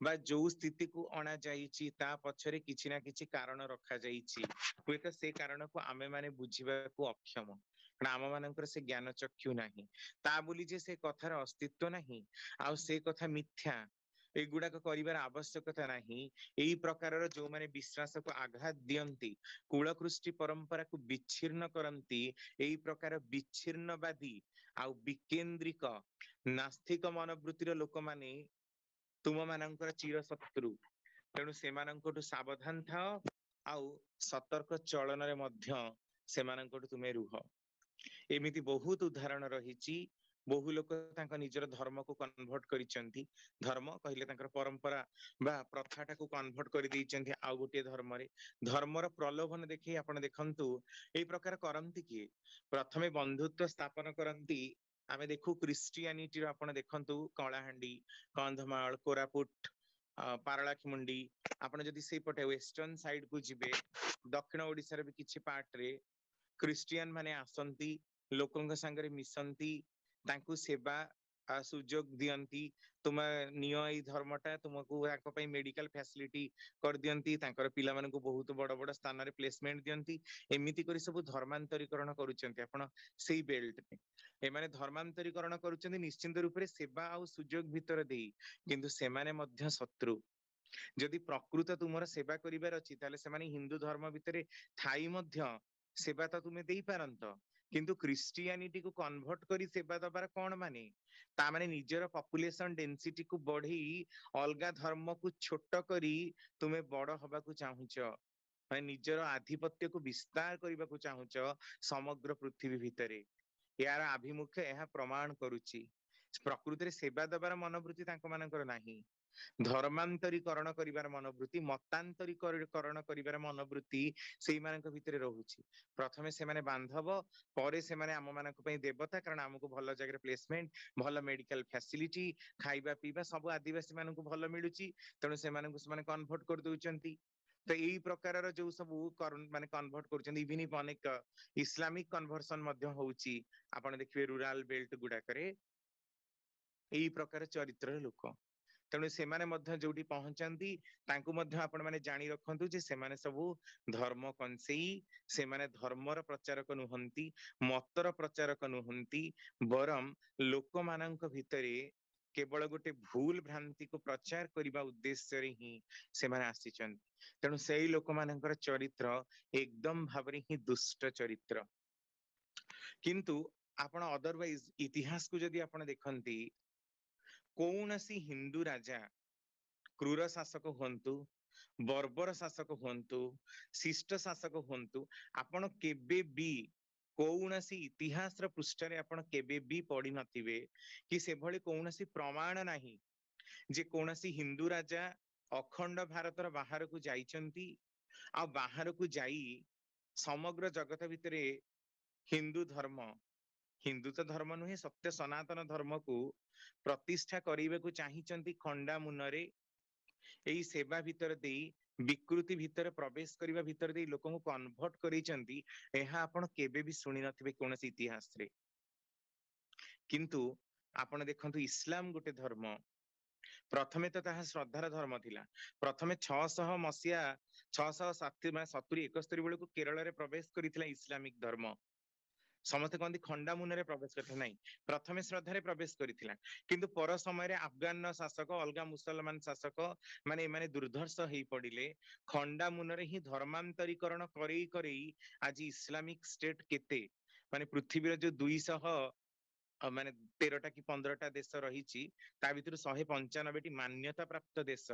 A: बा जो स्थिति को अणा जाइछि ता पछरे किछि ना किछि कारण रखा जाइछि, हुएत से कारण को आमे माने बुझिबा को अक्षम, कारण आम मानकर से ज्ञान चक्षु नाही, ता बोली जे से कथार अस्तित्व नाही, आ से कथा मिथ्या, एगुड़ाक करिवार आवश्यकता नाही। एई प्रकारर जो माने विश्वास को आघात दियंती, कुलकृष्टि परंपरा को विच्छिन्न करंती, एई प्रकार विच्छिन्नवादी आउ विकेंद्रिक नास्तिक मनोवृत्तिर लोक माने तुम मानकर चिर शत्रु, तेणु सेमानंकटु सावधान थाओ, आउ सतर्क चलन रे मध्य सेमानंकटु तुमे रुह। एमिति बहुत उदाहरण रहिछि। बहु लोक तांका निजर धर्म को कन्वर्ट करिसंती, धर्म कहिले तांकर परंपरा बा प्रथाटा को कन्वर्ट करि दैचंती आउ गोटे धर्म रे। धर्मर प्रलोभन देखि आपण देखंतु एई प्रकार करंती कि प्रथमे बंधुत्व स्थापन करंती। आमे देखु क्रिश्चियनिटी आपण देखंतु कलाहांडी, कंधमाल, कोरापुट, पारलाखिमुंडी, आपण जदि से पटे वेस्टर्न साइड को जिबे, दक्षिण ओडिसा रे भी किछि पार्ट रे क्रिश्चियन माने आसंती, लोकंग संगरे मिसंती, तांकु सेवा सुजोग दियंती, तुम नियो एई धर्मटा तुमको ताको पई मेडिकल फैसिलिटी कर दियंती, तांकर पिला मानको बहुत बड़ बड़ स्थान रे प्लेसमेंट दियंती। एमिति करी सब धर्मांतरीकरण करूचंती। आपण सेई बेल्ट में ए माने धर्मांतरीकरण करूचंती निश्चित रूप रे सेवा आ सुजोग भितर देई, किंतु से माने मध्य शत्रु। जदि प्रकृत तुमर सेवा करिवार अछि ताले से माने हिंदू धर्म भितरे थाई मध्य सेवा तो तुम्हें दे पारंत, किंतु क्रिश्चियनिटी को कन्वर्ट करी सेवा दबार कौन माने, ता माने निजर पॉपुलेशन डेंसिटी को बढ़ी अलगा धर्म को छोट करी तुम्हें बड़ हबा को चाहुच, माने निजर आधिपत्य को विस्तार करबा को चाहुच समग्र पृथ्वी भितरे। यार आभिमुख्य यह प्रमाण करुची प्रकृति रे सेवा दबार मनोवृत्ति तांको मानकर नाही, धर्मांतरीकरण करिवार मनोवृत्ति, मतांतरीकरण करिवार मनोवृत्ति सेई मानक भितरे रहुची। प्रथमे से माने बांधव, परे से माने आम मानक पई देवता, कारण हमको भल जगह प्लेसमेंट, भल मेडिकल फैसिलिटी, खाइबा पीबा सब आदिवासी मानक भल मिलुची, तेणु से मानक से माने कन्वर्ट कर दउचंती। तो एई प्रकारर जो सब माने कन्वर्ट करूचंती, इवन इफ अनेक इस्लामिक कन्वर्सन मध्य होउची, आपण देखिबे रूरल बेल्ट गुडा करे एई प्रकार चरित्र लोक, तेणु सेमाने मध्य जोटी पहुंचंती तांकु मध्य आपण माने जानी रखंतु जे सेमाने सबु धर्म कंसेई, सेमाने धर्मर प्रचारक नुहंती, मतर प्रचारक नुहंती, बरम लोक मानक भितरे केवल गोटे भूल भ्रांति को प्रचार करबा उद्देश्य रे ही सेमाने आसीचंती। तेणु सेई लोक मानकर चरित्र एकदम भाबरे ही दुष्ट चरित्र। किंतु आपण अदरवाइज इतिहास को जदि आपण देखंती, कौनसी हिंदू राजा क्रूर शासक हुंतु, बर्बर शासक हुंतु, शिष्ट शासक हुंतु, आपण केबे भी कौनसी इतिहास पृष्ठ रे आपण केबे भी पढ़ी नथिबे कि से भली कौनसी प्रमाण नाही जे कौनसी हिंदू राजा अखंड भारतर बाहर को जाइचंती आ बाहर को जाई समग्र जगत भितरे हिंदू धर्म, हिंदू तो धर्म नुहे सत्य सनातन धर्म को प्रतिष्ठा करने को चाहिए खंडा मुनरे यही सेवा भितर दे विकृति भितर प्रवेश करने भितर दे लोक कन्वर्ट करेंती आपण केबे भी शुणी नथिबे कौन इतिहास रे। किंतु आपण देखंतु इस्लाम गोटे धर्म प्रथमे तो ताहा श्रद्धार धर्म थिला। प्रथमे 600 मसीहा 670 बेलू केरल रे प्रवेश करिथिला इस्लामिक धर्म। समस्त कहते खंडा मुନରେ प्रवेश करते नहीं, प्रथमे श्रद्धारे प्रवेश करिथिला। किंतु पर समय अफगान शासक अलगा मुसलमान शासक माने माने दुर्धर्ष हेई पड़िले खंडा मुନରେ ही धर्मांतरीकरण करई करई आज इस्लामिक स्टेट केते माने पृथ्वीर जो 200 माने 13टा कि 15टा देश रही ता भितर 195 टी मान्यता प्राप्त देश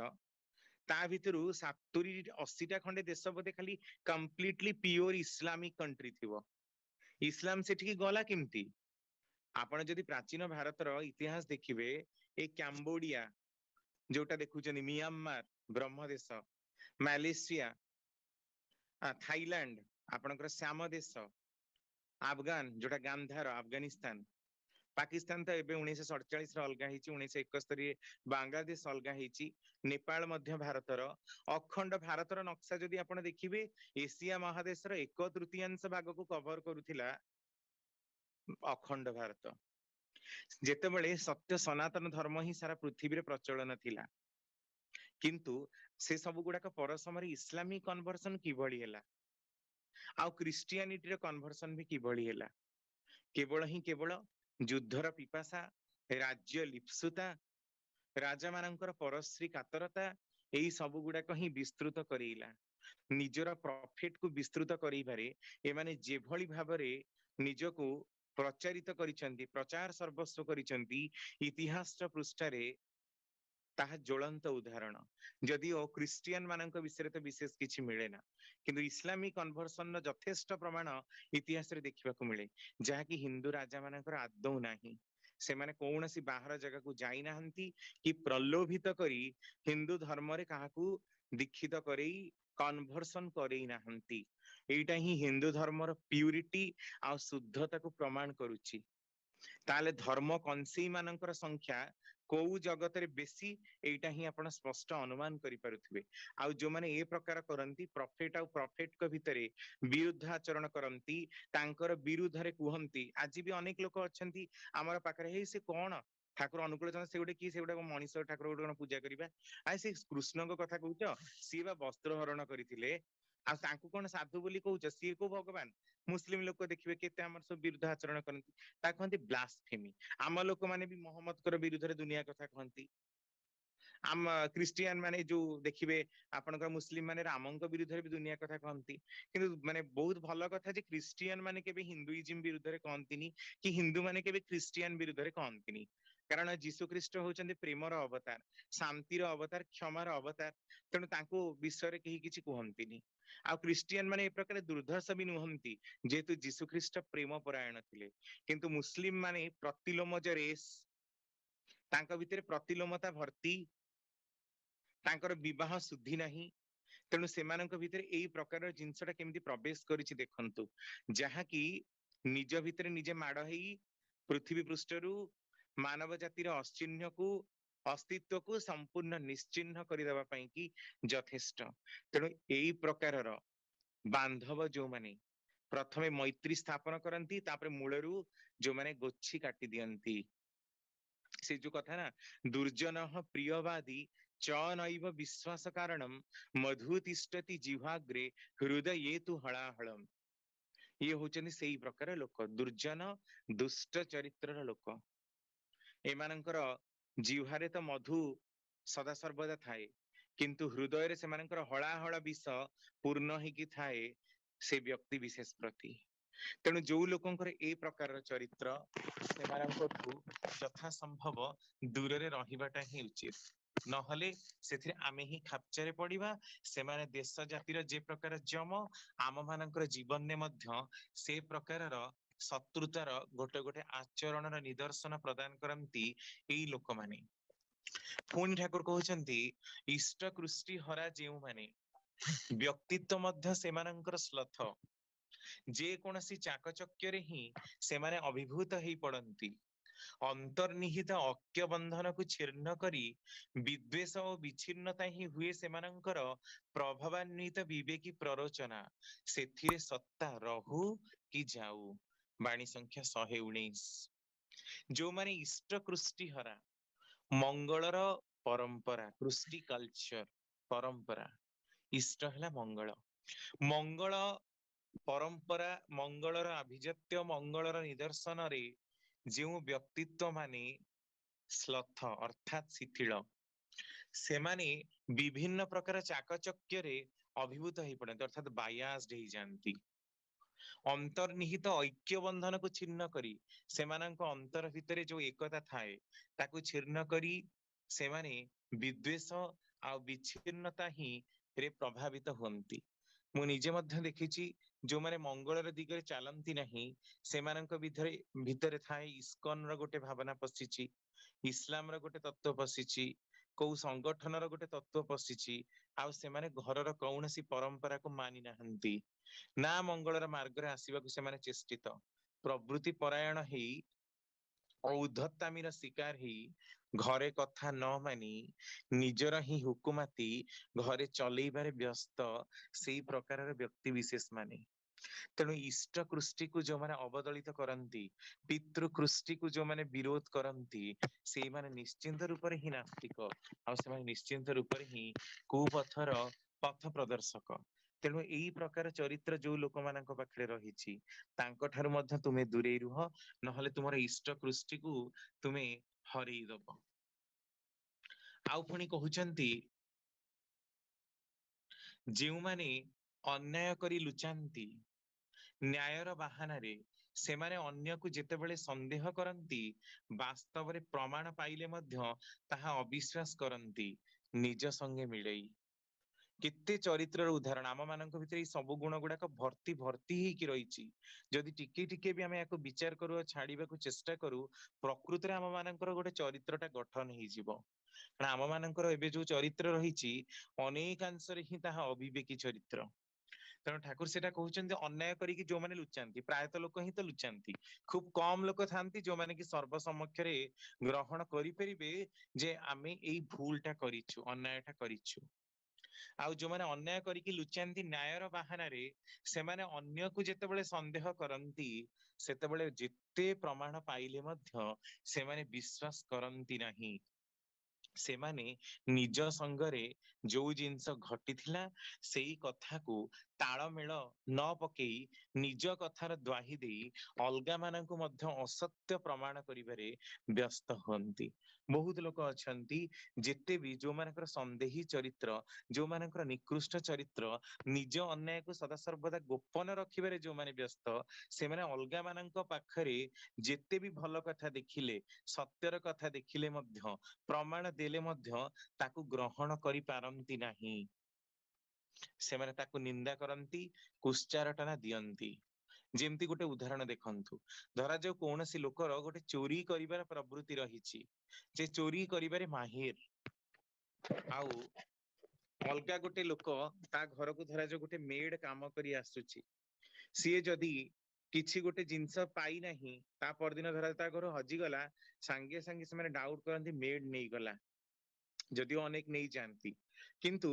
A: ता भितर 70-80टा खंडे देश बोधे खाली कंप्लीटली प्योर इस्लामिक कंट्री थिबो। इस्लाम सेठी गला केमती आपण जदि प्राचीन भारतर इतिहास देखिबे ए कैम्बोडिया जोटा देखुचनी म्यांमार ब्रह्मदेश मालेशिया थाईलैंड आपणकर श्याम देश अफगान जोटा गांधार अफगानिस्तान पाकिस्तान तो एबे 1947 अलग होईची 1971 बांग्लादेश अलग होईची नेपाल मध्य भारतर अखंड भारतर नक्शा जदि आपण देखिबे एशिया महादेशर 1/3 भाग को कवर करुथिला अखंड भारत जेतेबेले सत्य सनातन धर्म ही सारा पृथ्वी रे प्रचलन थिला। किंतु से सब गुड़ाक पर समय इस्लामिक कन्वर्सन किभली हैला आउ क्रिश्चियनिटी रे कन्वर्सन भी किभली हैला केवल ही केवल युद्धर पिपासा राज्य लिप्सुता राजा मानकर परश्री कातरता यही सब गुड़ाक ही विस्तृत करेला निजर प्रॉफिट को विस्तृत करेबारे एमाने जेभली भाबरे निजको प्रचारित करिसंती प्रचार सर्वस्व करिसंती इतिहास पृष्ठारे ताहा ज्वलंत उदाहरण जदि ओ क्रिश्चियन मानक विषय तो विशेष किछि मिले ना किंतु इस्लामिक कन्वर्सन यथेष्ट प्रमाण इतिहास रे देखिबा को मिले जहा कि हिंदू राजा मानकर आदौ नाही से माने कौनसी बाहर जगह को जाई नाहंती कि प्रलोभित करी हिंदू धर्म रे काहाकू दीक्षित करी कन्वर्सन करेई नाहंती एटा ही हिंदू धर्मर प्यूरिटी आ शुद्धता को प्रमाण करूची। ताले धर्म कंसेई मानकर संख्या कोउ जगत रे बेसी एटा ही आपण स्पष्ट अनुमान करि पारुथिबे। आ जो माने ए प्रकार करंती प्रॉफिट आ प्रॉफिट को भितरे विरुद्ध आचरण करंती तांकर विरुद्ध रे कुहंती आज भी अनेक लोक अछंती हमर पाखरे हे से कोन ठाकुर अनुकूल चंद्र से गोटे कि से गोटे मनीष ठाकुर गोटे पूजा करिबा आ से कृष्ण को कथा कहउछ सी बा वस्त्र हरण करिथिले आ तांकु कोन साधु बोली कहउछ सी को भगवान मुस्लिम लोक देखिबे केते हमर सब विरुद्ध आचरण करंती ता कहंती ब्लास्फेमी आम लोक माने भी मोहम्मद कर विरुद्ध रे दुनिया कथा कहंती आम क्रिश्चियन माने जो देखिबे आपनकर मुस्लिम माने रामंक विरुद्ध रे भी दुनिया कथा कहंती किंतु माने बहुत भलो कथा जे क्रिश्चियन माने केबे हिंदुइज्म विरुद्ध रे कहंतीनी कि हिंदू माने केबे क्रिश्चियन विरुद्ध रे कहंतीनी कारण जीशु ख्रीष्ट होचंदी प्रेमर अवतार शांतिर अवतार क्षमार अवतार तेणु तांको विषय रे केही किछि कहंतीनी आ क्रिश्चियन माने ए प्रकार दुर्धर्ष भी नुहंती जेतु जीशु ख्रीष्ट प्रेम परायण थिले किंतु मुस्लिम माने प्रतिलोम रेस तांका भितरे प्रतिलोमता भर्ती तांकर विवाह शुद्धि नाही तेणु सेमानक भितरे एई प्रकार जिंसटा केमिति प्रवेश करिछि देखंतु जहा कि निज भितरे निजे माड़ हेई पृथ्वी पृष्ठरु मानव जातिर अस्चिन्ह को अस्तित्व को संपूर्ण निश्चिन्ह करदेवा पई कि यथेष्ट तेणु एई प्रकारर बांधव जो माने प्रथमे मैत्री स्थापन करंती तापर मूलरू जो माने गोछि काटी दियंती से जो कथा ना दुर्जन प्रियवादी च नैव विश्वास कारणम मधुतिष्ठति जिह्वाग्रे हृदये तु हलाहलम ये होचंदी सेई प्रकार लोक दुर्जन दुष्ट चरित्रर लोक एमानंकर जिह्वारे तो मधु सदा सर्वदा थाए किंतु हृदय रे सेमानंकर हलाहल विष पूर्ण हिकी थाए से व्यक्ति विशेष प्रति तेणु जो लोकंकर ए प्रकार चरित्र सेमानंकठू यथा संभव दूर रे रहिबाटा ही उचित नहले सेथिरे आमे ही खापचारे पड़िबा सेमाने देश जातिर जे प्रकार जम आम मानकर जीवन ने मध्य से प्रकारर शत्रुतार गोटे गोटे आचरणर निदर्शन प्रदान करंती एई लोक माने पुणी ठाकुर कहउचंती इष्ट कृष्टि हरा जेउ माने व्यक्तित्व मध्य सेमानंकर श्लथ जे कोनसी चाकचक्ୟରେ ହିଁ ସେମାନେ ଅଭିଭୂତ ହେଇ ପଡନ୍ତି। ଅନ୍ତର୍ନିହିତ ଐକ୍ୟ ବନ୍ଧନକୁ ଛିନ୍ନ କରି ବିଦ୍ୱେଷ ଓ ବିଚ୍ଛିନ୍ନତା ହିଁ ହୁଏ ସେମାନଙ୍କର ପ୍ରଭାବାନ୍ୱିତ ବିବେକୀ ପ୍ରରୋଚନା। ସେଥିରେ ସତ୍ତା ରହୁ କି ଯାଉ। ବାଣୀ ସଂଖ୍ୟା 119। ଯୋଉମାନେ ଇଷ୍ଟ କୃଷ୍ଟି ହରା, ମଙ୍ଗଳର ପରମ୍ପରା, କୃଷ୍ଟି କଲଚର ପରମ୍ପରା, ଇଷ୍ଟ ହେଲା ମଙ୍ଗଳ, ମଙ୍ଗଳ ପରମ୍ପରା, ମଙ୍ଗଳର ଆଭିଜାତ୍ୟ, ମଙ୍ଗଳର ନିଦର୍ଶନରେ ଯେଉଁ ବ୍ୟକ୍ତିତ୍ୱ ମାନେ ଶ୍ଲଥ ଅର୍ଥାତ୍ ଶିଥିଳ, ସେମାନେ ବିଭିନ୍ନ ପ୍ରକାର ଚାକଚକ୍ୟରେ ଅଭିଭୂତ ହେଇପଡନ୍ତି ଅର୍ଥାତ୍ ବାୟାସ୍ଡ ହେଇଯାଆନ୍ତି। ଅନ୍ତର୍ନିହିତ ଐକ୍ୟ ବନ୍ଧନକୁ ଛିନ୍ନ କରି, ସେମାନଙ୍କ ଅନ୍ତର ଭିତରେ ଯୋଉ ଏକତା ଥାଏ ତାକୁ ଛିନ୍ନ କରି ସେମାନେ ବିଦ୍ୱେଷ ଆଉ ବିଚ୍ଛିନ୍ନତା ହିଁ ରେ ପ୍ରଭାବିତ ହୁଅନ୍ତି। ମୁଁ ନିଜେ ମଧ୍ୟ ଦେଖିଛି ଯୋଉମାନେ ମଙ୍ଗଳର ଦିଗରେ ଚାଲନ୍ତି ନାହିଁ, ସେମାନଙ୍କ ଭିତରେ ଥାଏ ଇସ୍କନର ଗୋଟେ ଭାବନା ପଶିଛି, ଇସଲାମର ଗୋଟେ ତତ୍ଵ ପଶିଛି, କୋଉ ସଂଗଠନର ଗୋଟେ ତତ୍ଵ ପଶିଛି, ଆଉ ସେମାନେ ଘରର କୌଣସି ପରମ୍ପରାକୁ ମାନି ନାହାନ୍ତି। ନା ମଙ୍ଗଳର ମାର୍ଗରେ ଆସିବାକୁ ସେମାନେ ଚେଷ୍ଟିତ, ପ୍ରବୃତ୍ତି ପରାୟଣ ହେଇ ଔଦ୍ଧତାମିର ଶିକାର ହେଇ ଘରେ କଥା ନ ମାନି ନିଜର ହିଁ ହୁକୁମାତି ଘରେ ଚଲେଇବାରେ ବ୍ୟସ୍ତ ସେଇ ପ୍ରକାରର ବ୍ୟକ୍ତି ବିଶେଷ ମାନେ। ତେଣୁ ଇଷ୍ଟ କୃଷ୍ଟିକୁ ଯୋଉମାନେ ଅବଦଳିତ କରନ୍ତି, ପିତୃ କୃଷ୍ଟିକୁ ଯୋଉମାନେ ବିରୋଧ କରନ୍ତି, ସେଇମାନେ ନିଶ୍ଚିନ୍ତ ରୂପରେ ହିଁ ନାସ୍ତିକ, ଆଉ ସେମାନେ ନିଶ୍ଚିନ୍ତ ରୂପରେ ହିଁ କୁପଥର ପଥ ପ୍ରଦର୍ଶକ। ତେଣୁ ଏଇ ପ୍ରକାର ଚରିତ୍ର ଯୋଉ ଲୋକମାନଙ୍କ ପାଖରେ ରହିଛି, ତାଙ୍କ ଠାରୁ ମଧ୍ୟ ତୁମେ ଦୂରେଇ ରୁହ, ନହେଲେ ତୁମର ଇଷ୍ଟ କୃଷ୍ଟିକୁ ତୁମେ ହରେଇ ଦବ। ଆଉ ପୁଣି କହୁଛନ୍ତି, ଯେଉଁମାନେ ଅନ୍ୟାୟ କରି ଲୁଚାନ୍ତି ନ୍ୟାୟର ବାହାନାରେ, ସେମାନେ ଅନ୍ୟକୁ ଯେତେବେଳେ ସନ୍ଦେହ କରନ୍ତି, ବାସ୍ତବରେ ପ୍ରମାଣ ପାଇଲେ ମଧ୍ୟ ତାହା ଅବିଶ୍ୱାସ କରନ୍ତି ନିଜ ସଙ୍ଗେ ମିଳେଇ। କେତେ ଚରିତ୍ରର ଉଦାହରଣ ଆମ ମାନଙ୍କ ଭିତରେ ଏଇ ସବୁ ଗୁଣ ଗୁଡାକ ଭର୍ତ୍ତି ଭର୍ତ୍ତି ହେଇକି ରହିଛି। ଯଦି ଟିକେ ଟିକେ ବି ଆମେ ୟାକୁ ବିଚାର କରୁ, ଛାଡିବାକୁ ଚେଷ୍ଟା କରୁ, ପ୍ରକୃତରେ ଆମ ମାନଙ୍କର ଗୋଟେ ଚରିତ୍ରଟା ଗଠନ ହେଇଯିବ। କାରଣ ଆମ ମାନଙ୍କର ଏବେ ଯୋଉ ଚରିତ୍ର ରହିଛି, ଅନେକାଂଶରେ ହିଁ ତାହା ଅବିବେକୀ ଚରିତ୍ର। ତେଣୁ ଠାକୁର ସେଟା କହୁଛନ୍ତି, ଅନ୍ୟାୟ କରିକି ଯୋଉମାନେ ଲୁଚାନ୍ତି, ପ୍ରାୟତଃ ଲୋକ ହିଁ ତ ଲୁଚାନ୍ତି। ଖୁବ କମ ଲୋକ ଥାନ୍ତି ଯୋଉମାନେ କି ସର୍ବ ସମକ୍ଷରେ ଗ୍ରହଣ କରିପାରିବେ ଯେ ଆମେ ଏଇ ଭୁଲଟା କରିଛୁ, ଅନ୍ୟାୟଟା କରିଛୁ। ଆଉ ଯୋଉମାନେ ଅନ୍ୟାୟ କରିକି ଲୁଚାନ୍ତି ନ୍ୟାୟର ବାହାନାରେ, ସେମାନେ ଅନ୍ୟକୁ ଯେତେବେଳେ ସନ୍ଦେହ କରନ୍ତି, ସେତେବେଳେ ଯେତେ ପ୍ରମାଣ ପାଇଲେ ମଧ୍ୟ ସେମାନେ ବିଶ୍ୱାସ କରନ୍ତି ନାହିଁ। ସେମାନେ ନିଜ ସଙ୍ଗରେ ଯୋଉ ଜିନିଷ ଘଟିଥିଲା ସେଇ କଥାକୁ ତାଳମେଳ ନ ପକେଇ, ନିଜ କଥାର ଦ୍ୱାହି ଦେଇ ଅଲଗା ମାନଙ୍କୁ ମଧ୍ୟ ଅସତ୍ୟ ପ୍ରମାଣ କରିବାରେ ବ୍ୟସ୍ତ ହୁଅନ୍ତି। ବହୁତ ଲୋକ ଅଛନ୍ତି, ଯେତେ ବି ଯୋଉମାନଙ୍କର ସନ୍ଦେହୀ ଚରିତ୍ର, ଯୋଉମାନଙ୍କର ନିକୃଷ୍ଟ ଚରିତ୍ର, ନିଜ ଅନ୍ୟାୟକୁ ସଦାସର୍ବଦା ଗୋପନ ରଖିବାରେ ଯୋଉମାନେ ବ୍ୟସ୍ତ, ସେମାନେ ଅଲଗା ମାନଙ୍କ ପାଖରେ ଯେତେ ବି ଭଲ କଥା ଦେଖିଲେ, ସତ୍ୟର କଥା ଦେଖିଲେ ମଧ୍ୟ, ପ୍ରମାଣ ଦେଲେ ମଧ୍ୟ ତାକୁ ଗ୍ରହଣ କରିପାରନ୍ତି ନାହିଁ। ସେମାନେ ତାକୁ ନିନ୍ଦା କରନ୍ତି, କୁଶ୍ଚାରଟନା ଦିଅନ୍ତି। ଯେମିତି ଗୋଟେ ଉଦାହରଣ ଦେଖନ୍ତୁ, ଧରାଯାଉ କୌଣସି ଲୋକର ଗୋଟେ ଚୋରି କରିବାର ପ୍ରବୃତ୍ତି ରହିଛି, ଯେ ଚୋରି କରିବାରେ ମାହିର, ଆଉ ଅଲଗା ଗୋଟେ ଲୋକ ତା ଘରକୁ ଧରାଯାଉ ଗୋଟେ ମେଡ କାମ କରି ଆସୁଛି, ସିଏ ଯଦି କିଛି ଗୋଟେ ଜିନିଷ ପାଇନାହିଁ, ତା ପରଦିନ ଧରା ତା ଘରୁ ହଜିଗଲା, ସାଙ୍ଗେ ସାଙ୍ଗେ ସେମାନେ ଡାଉଟ କରନ୍ତି ମେଡ ନେଇଗଲା, ଯଦିଓ ଅନେକ ନେଇଯାଆନ୍ତି। କିନ୍ତୁ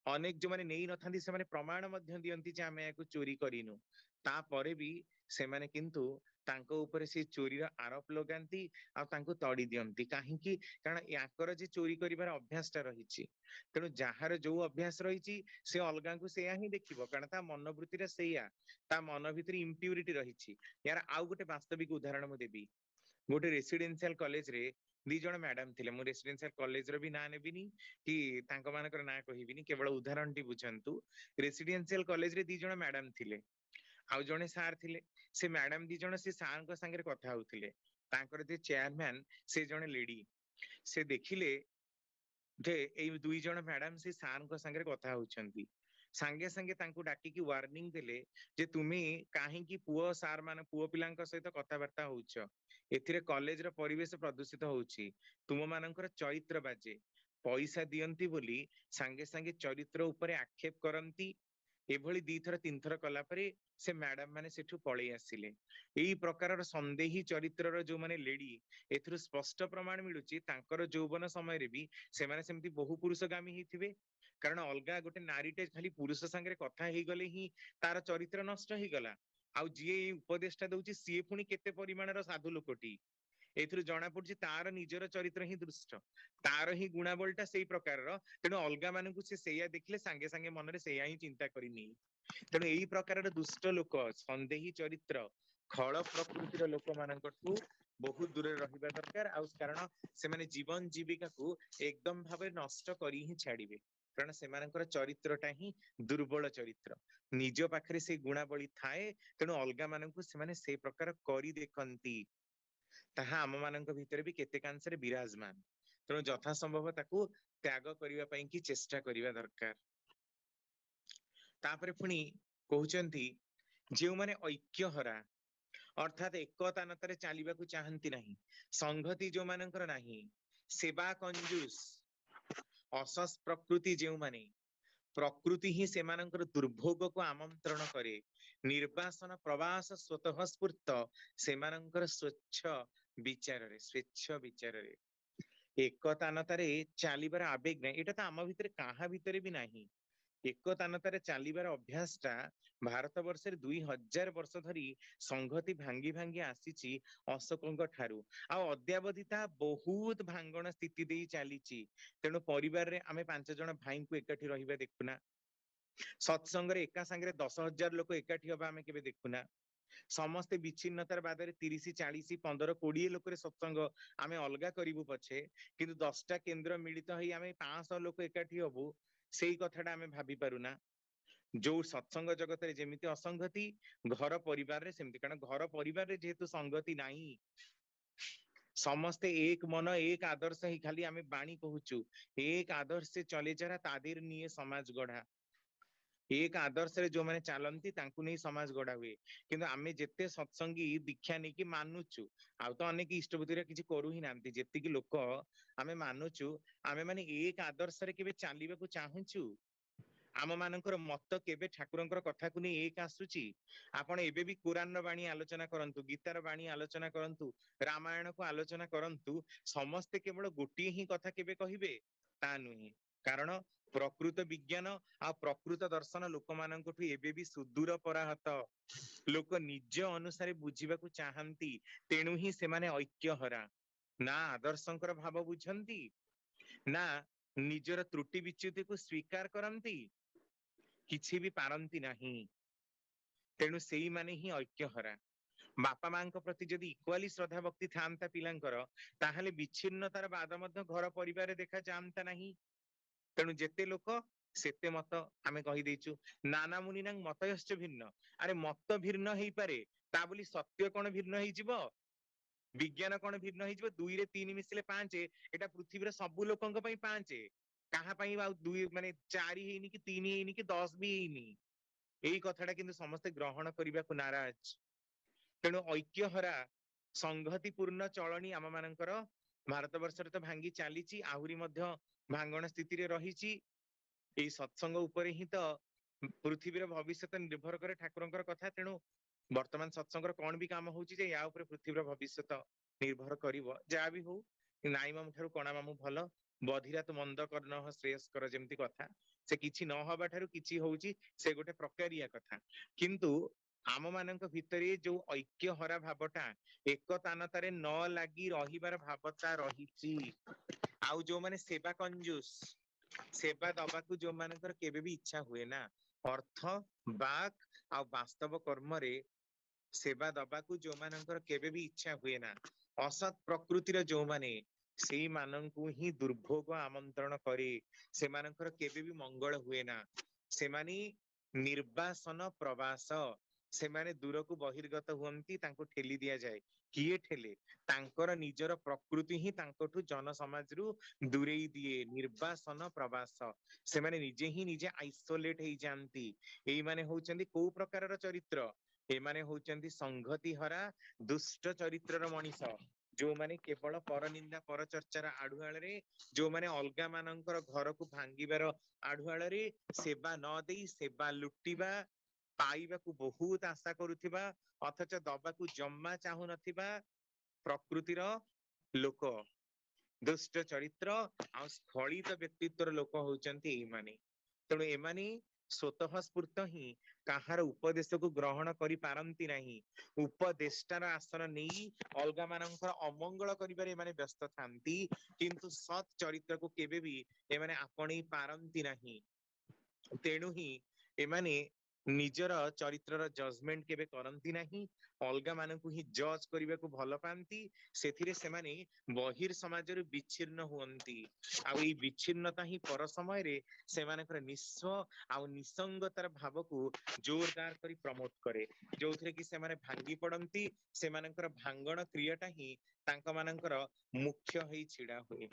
A: ଅନେକ ଯୋଉମାନେ ନେଇ ନଥାନ୍ତି, ସେମାନେ ପ୍ରମାଣ ମଧ୍ୟ ଦିଅନ୍ତି ଯେ ଆମେ ଏହାକୁ ଚୋରି କରିନୁ। ତାପରେ ବି ସେମାନେ କିନ୍ତୁ ତାଙ୍କ ଉପରେ ସେ ଚୋରିର ଆରୋପ ଲଗାନ୍ତି ଆଉ ତାଙ୍କୁ ତଡି ଦିଅନ୍ତି। କାହିଁକି? କାରଣ ୟାଙ୍କର ଯେ ଚୋରି କରିବାର ଅଭ୍ୟାସଟା ରହିଛି, ତେଣୁ ଯାହାର ଯୋଉ ଅଭ୍ୟାସ ରହିଛି ସେ ଅଲଗାଙ୍କୁ ସେଇଆ ହିଁ ଦେଖିବ, କାରଣ ତା ମନୋବୃତ୍ତିଟା ସେଇଆ, ତା ମନ ଭିତରେ ଇମ୍ପ୍ୟୁରିଟି ରହିଛି। ୟାର ଆଉ ଗୋଟେ ବାସ୍ତବିକ ଉଦାହରଣ ମୁଁ ଦେବି। ଗୋଟେ ରେସିଡେନ୍ସିଆଲ କଲେଜରେ ଦି ଜଣ ମ୍ୟାଡାମ ଥିଲେ, ମୁଁ ରେସିଡେନ୍ସିଆଲ କଲେଜର ବି ନାଁ ନେବିନି କି ତାଙ୍କ ମାନଙ୍କର ନାଁ କହିବିନି, କେବଳ ଉଦାହରଣଟି ବୁଝନ୍ତୁ। ରେସିଡେନ୍ସିଆଲ କଲେଜରେ ଦି ଜଣ ମ୍ୟାଡାମ ଥିଲେ, ଆଉ ଜଣେ ସାର୍ ଥିଲେ। ସେ ମ୍ୟାଡାମ ଦି ଜଣ ସେ ସାରଙ୍କ ସାଙ୍ଗରେ କଥା ହଉଥିଲେ। ତାଙ୍କର ଯେ ଚେୟାରମ୍ୟାନ, ସେ ଜଣେ ଲେଡି। ସେ ଦେଖିଲେ ଯେ ଏଇ ଦୁଇ ଜଣ ମ୍ୟାଡାମ ସେ ସାରଙ୍କ ସାଙ୍ଗରେ କଥା ହଉଛନ୍ତି, ସାଙ୍ଗେ ସାଙ୍ଗେ ତାଙ୍କୁ ଡାକିକି ୱାର୍ଣ୍ଣିଂ ଦେଲେ ଯେ ତୁମେ କାହିଁକି ପୁଅ ପିଲାଙ୍କ ସହିତ କଥାବାର୍ତ୍ତା ହଉଛ, ଏଥିରେ କଲେଜର ପରିବେଶ ପ୍ରଦୂଷିତ ହଉଛି, ତୁମ ମାନଙ୍କର ଚରିତ୍ର ବାଜେ। ପଇସା ଦିଅନ୍ତି ବୋଲି ସାଙ୍ଗେ ସାଙ୍ଗେ ଚରିତ୍ର ଉପରେ ଆକ୍ଷେପ କରନ୍ତି, एभली दी थर तीन थर कला परे से मैडम माने सेठू पळेई आसिले। एई प्रकारर संदेही चरित्रर जो माने लेडी एथुरु स्पष्ट प्रमाण मिलुची तांकर यौवन समय रे भी से माने सेमती बहु पुरुषगामी हिथिबे। कारण अलगा गोटे नारीटे खाली पुरुष संगे कथा हेई गले ही तार चरित्र नष्ट हेई गला। आउ जिए एई उपदेशटा दउची सिए पुनी केते परिमाणर साधु लोकटी। एथिरु जणा पडुची तार निजर चरित्र ही दुष्ट, तार ही गुणाबलटा सेई प्रकारर। तेणु अलगा मानकु से सेया देखले सांगे सांगे मनरे सेया ही चिंता करिनी। तेणु एई प्रकारर दुष्ट लोक संदेही चरित्र खळ प्रकृतिर लोक मानकठू बहुत दूर रहिबा दरकार। आउ कारण से माने जीवन जीविका को एकदम भाबे नष्ट करी ही छाड़िबे। कारण सेमानकर चरित्रटा ही दुर्बल चरित्र, निज पाखरे से गुणाबली थाए। तेणु अलगा मानकु से माने से प्रकार करी देखंती, ताहा आम मानक भितर भी केतेकांशरे विराजमान। तेणु यथा संभव ताकू त्याग करिवा पई की चेष्टा करिवा दरकार। तापरे पुणी कहउचंती जेउ माने ऐक्य हरा अर्थात एकता नतरे चालिबाकू चाहंती नहीं, संगति जो मानकर नहीं, सेवा कंजूस असस प्रकृति जेउ माने प्रकृति ही सेमानकर दुर्भोग को आमंत्रण करे, निर्वासन प्रवास स्वतः स्फूर्त सेमानकर स्वेच्छ विचार रे एकतानतारे चालिबार आवेग नहीं। एटा तो आम भितर काहा भितर भी नहीं। एकतानतारे चालिबार अभ्यासटा भारत वर्षरे 2000 वर्ष धरी संगति भांगी भांगी आसीची अशोकଙ୍କ ठारू। आ अद्यावधि ता बहुत भांगण स्थिति देई चालीची। तेणु परिवार रे आमे 5 जण भाई को एकाठी रहिबा देखुना, सत्संग रे एका संगे 10,000 लोक एकाठी हबा आमे केबे देखुना। समस्ते विच्छिन्नतार बादरे 30 40 15 20 लोक रे सत्संग आमे अलगा करिबु पछे, किंतु 10टा केंद्र मिलित होई आमे 500 लोक एकाठी हबु सेई कथाटा आमे भाबी पारुना। जो सत्संग जगत रे जेमिति असंगति घर परिवार रे सेमिति। कारण घर परिवार रे जेहेतु संगति नाही, समस्ते एक मन एक आदर्श ही खाली आमे बाणी कहूचु, एक आदर्श से चले जरा तादेर निये समाज गढ़ा। एक आदर्श रे जो माने चालंती तांकु नहीं समाज गढ़ा हुए। किंतु आमे जेते सत्संगी दीक्षा नहीं कि मानुचु, आउ तो अनेक इष्टबुद्धि रे किछि करू ही नांती, जेतिकी लोक आमे मानुचु आमे माने एक आदर्श रे केबे चालिबाकू चाहुचु। आम मानकर मत केबे ठाकुरंकर कथा को नहीं एक आसुची। आपण एबे भी कुरान बाणी आलोचना करंतु, गीतार बाणी आलोचना करंतु, रामायण को आलोचना करंतु, समस्ते केवल गोटिए ही कथा केबे कहिबे ता नुहे। कारण प्रकृत विज्ञान आ प्रकृत दर्शन लोक मानकठु एबे भी सुदूर पराहत। लोक निज अनुसार बुझिबाकू चाहंती, तेणु ही से माने ऐक्य हरा। ना आदर्शंकर भाव बुझंती, ना निजर त्रुटि विच्युति को स्वीकार करंती, किछि भी पारंती नहीं। तेणु सेई माने ही ऐक्य हरा। बापा मां प्रति जदि इक्वाली श्रद्धा भक्ति थांता पिलांकर, ताहले विच्छिन्नतार बाद मध्य घर परिवार देखा जांता नहीं। तेणु जेते लोक सेते मत आमे कहि देइचु। नाना मुनिनां मतयश्च भिन्न। अरे मत भिन्न हेई पारे, ता बोली सत्य कोन भिन्न हेई जिवो, विज्ञान कोन भिन्न हेई जिवो। 2 रे 3 मिसिले 5, एटा पृथ्वीर सब लोकंक पई 5, काहा पई आ 2 माने 4 हेइनी कि 3 हेइनी कि 10 भी हेइनी। एई कथाटा किंतु समस्त ग्रहण करिबाकू नाराज। तेणु ऐक्य हरा संगति पूर्ण चलनी आम मानकर भारत वर्षरे तो भांगी चालीची, आहुरी मध्य भांगण स्थिति रे रहिची। एई सत्संग उपरे ही तो पृथ्वीर भविष्यत निर्भर करे ठाकुरंकर कथा। तेणु वर्तमान सत्संगर कौन भी काम होउची जे या उपरे पृथ्वीर भविष्यत निर्भर करिवो। जा भी हो नाई मामू ठारू कणा मामू भल, बधिरा तो मंद करन श्रेयस्कर जेमती कथा। से किछि न हबा ठारू किछि होउची से गोटे प्रकारिया कथा। किंतु आम मानक भितरे जो ऐक्य हरा भावटा, एकतानतारे न लागी रहिबार भावता रहिची। आउ जो माने सेवा कंजूस, सेवा दबाकू जो मानकर केबे भी इच्छा हुए ना, अर्थ बाक आ वास्तव कर्म रे सेवा दबाकू जो मानकर केबे भी इच्छा हुए ना, असत प्रकृतिर जो माने सेई माननकू ही दुर्भोग आमंत्रण करे। से मानकर केबे भी मंगल हुए ना। से माने निर्वासन प्रवास, से माने दूर को बहिर्गत हुअंती, तांको ठेली दिया जाए। किए ठेले? तांकर निजर प्रकृति ही तांकोठू जन समाज रु दूरेई दिए। निर्वासन प्रवास, से माने निजे ही निजे आइसोलेट हेई जानती। एई माने होउचंदी को प्रकारर चरित्र? ए माने होउचंदी संगति हरा दुष्ट चरित्रर मनीष। जो माने केवल पर निंदा पर चर्चार आड़ुआଳରେ जो माने अलगा मानकर घर को भांगिबार आड़ुआଳରେ सेवा न देई सेवा लुटिबा पाइबाकू बहुत आशा करुथिबा अथच दबाकू जम्मा चाहू नथिबा प्रकृतिर लोक दुष्ट चरित्र आ स्खलित व्यक्तित्वर लोक होउचंती एई माने तेणु एमानी स्वतः स्फूर्त ही काहार उपदेश को ग्रहण करि पारंती नाही उपदेष्टार आसन नहीं अलगा मानकर अमंगल करिबारे एमाने व्यस्त थांती किंतु सत चरित्र को केबे भी एमाने आपणी पारंती नाही तेणु ही एमाने निजर चरित्रर जजमेंट केबे करंती नाही अलगा मानकु ही जज करिबा को भल पांती सेथिरे सेमाने बहिर समाजर विच्छिन्न हुअंती आ एई विच्छिन्नता ही पर समय रे सेमानकर निस्व आ निसंगतार भाव को जोरदार करी प्रमोट करे जोथरे कि सेमाने भांगी पड़ंती सेमानकर भांगण क्रियाटा ही तांक मानकर मुख्य हेई छिडा हुए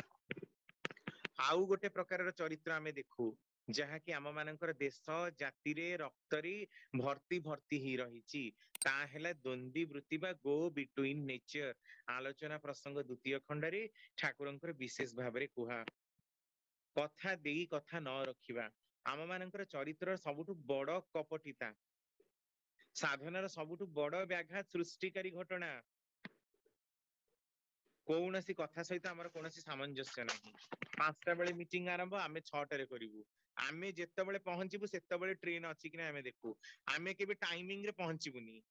A: आउ गोटे प्रकार चरित्र आमे देखू जहाँकि आम मानकर देश जाति रे रक्त रे भर्ती भर्ती ही रही द्वंद्वी वृत्ति बा गो बिटवीन नेचर आलोचना प्रसंग द्वितीय खंड रे ठाकुरंकर विशेष भाव रे कुहा कथा देई कथा न रखिबा आम मानकर चरित्र सबुठु बड़ कपटिता साधनार सबुठु बड़ व्याघात सृष्टिकारी घटना कौनसी कथा सहित आमर कौनसी सामंजस्य नहीं 5टा बेले मीटिंग आरंभ आमे 6टारे करिवु आमे जेतेबेले पहुंचीबु सेतेबेले ट्रेन अछि कि ना आमे देखू आमे केबे टाइमिंग रे पहुंचीबुनी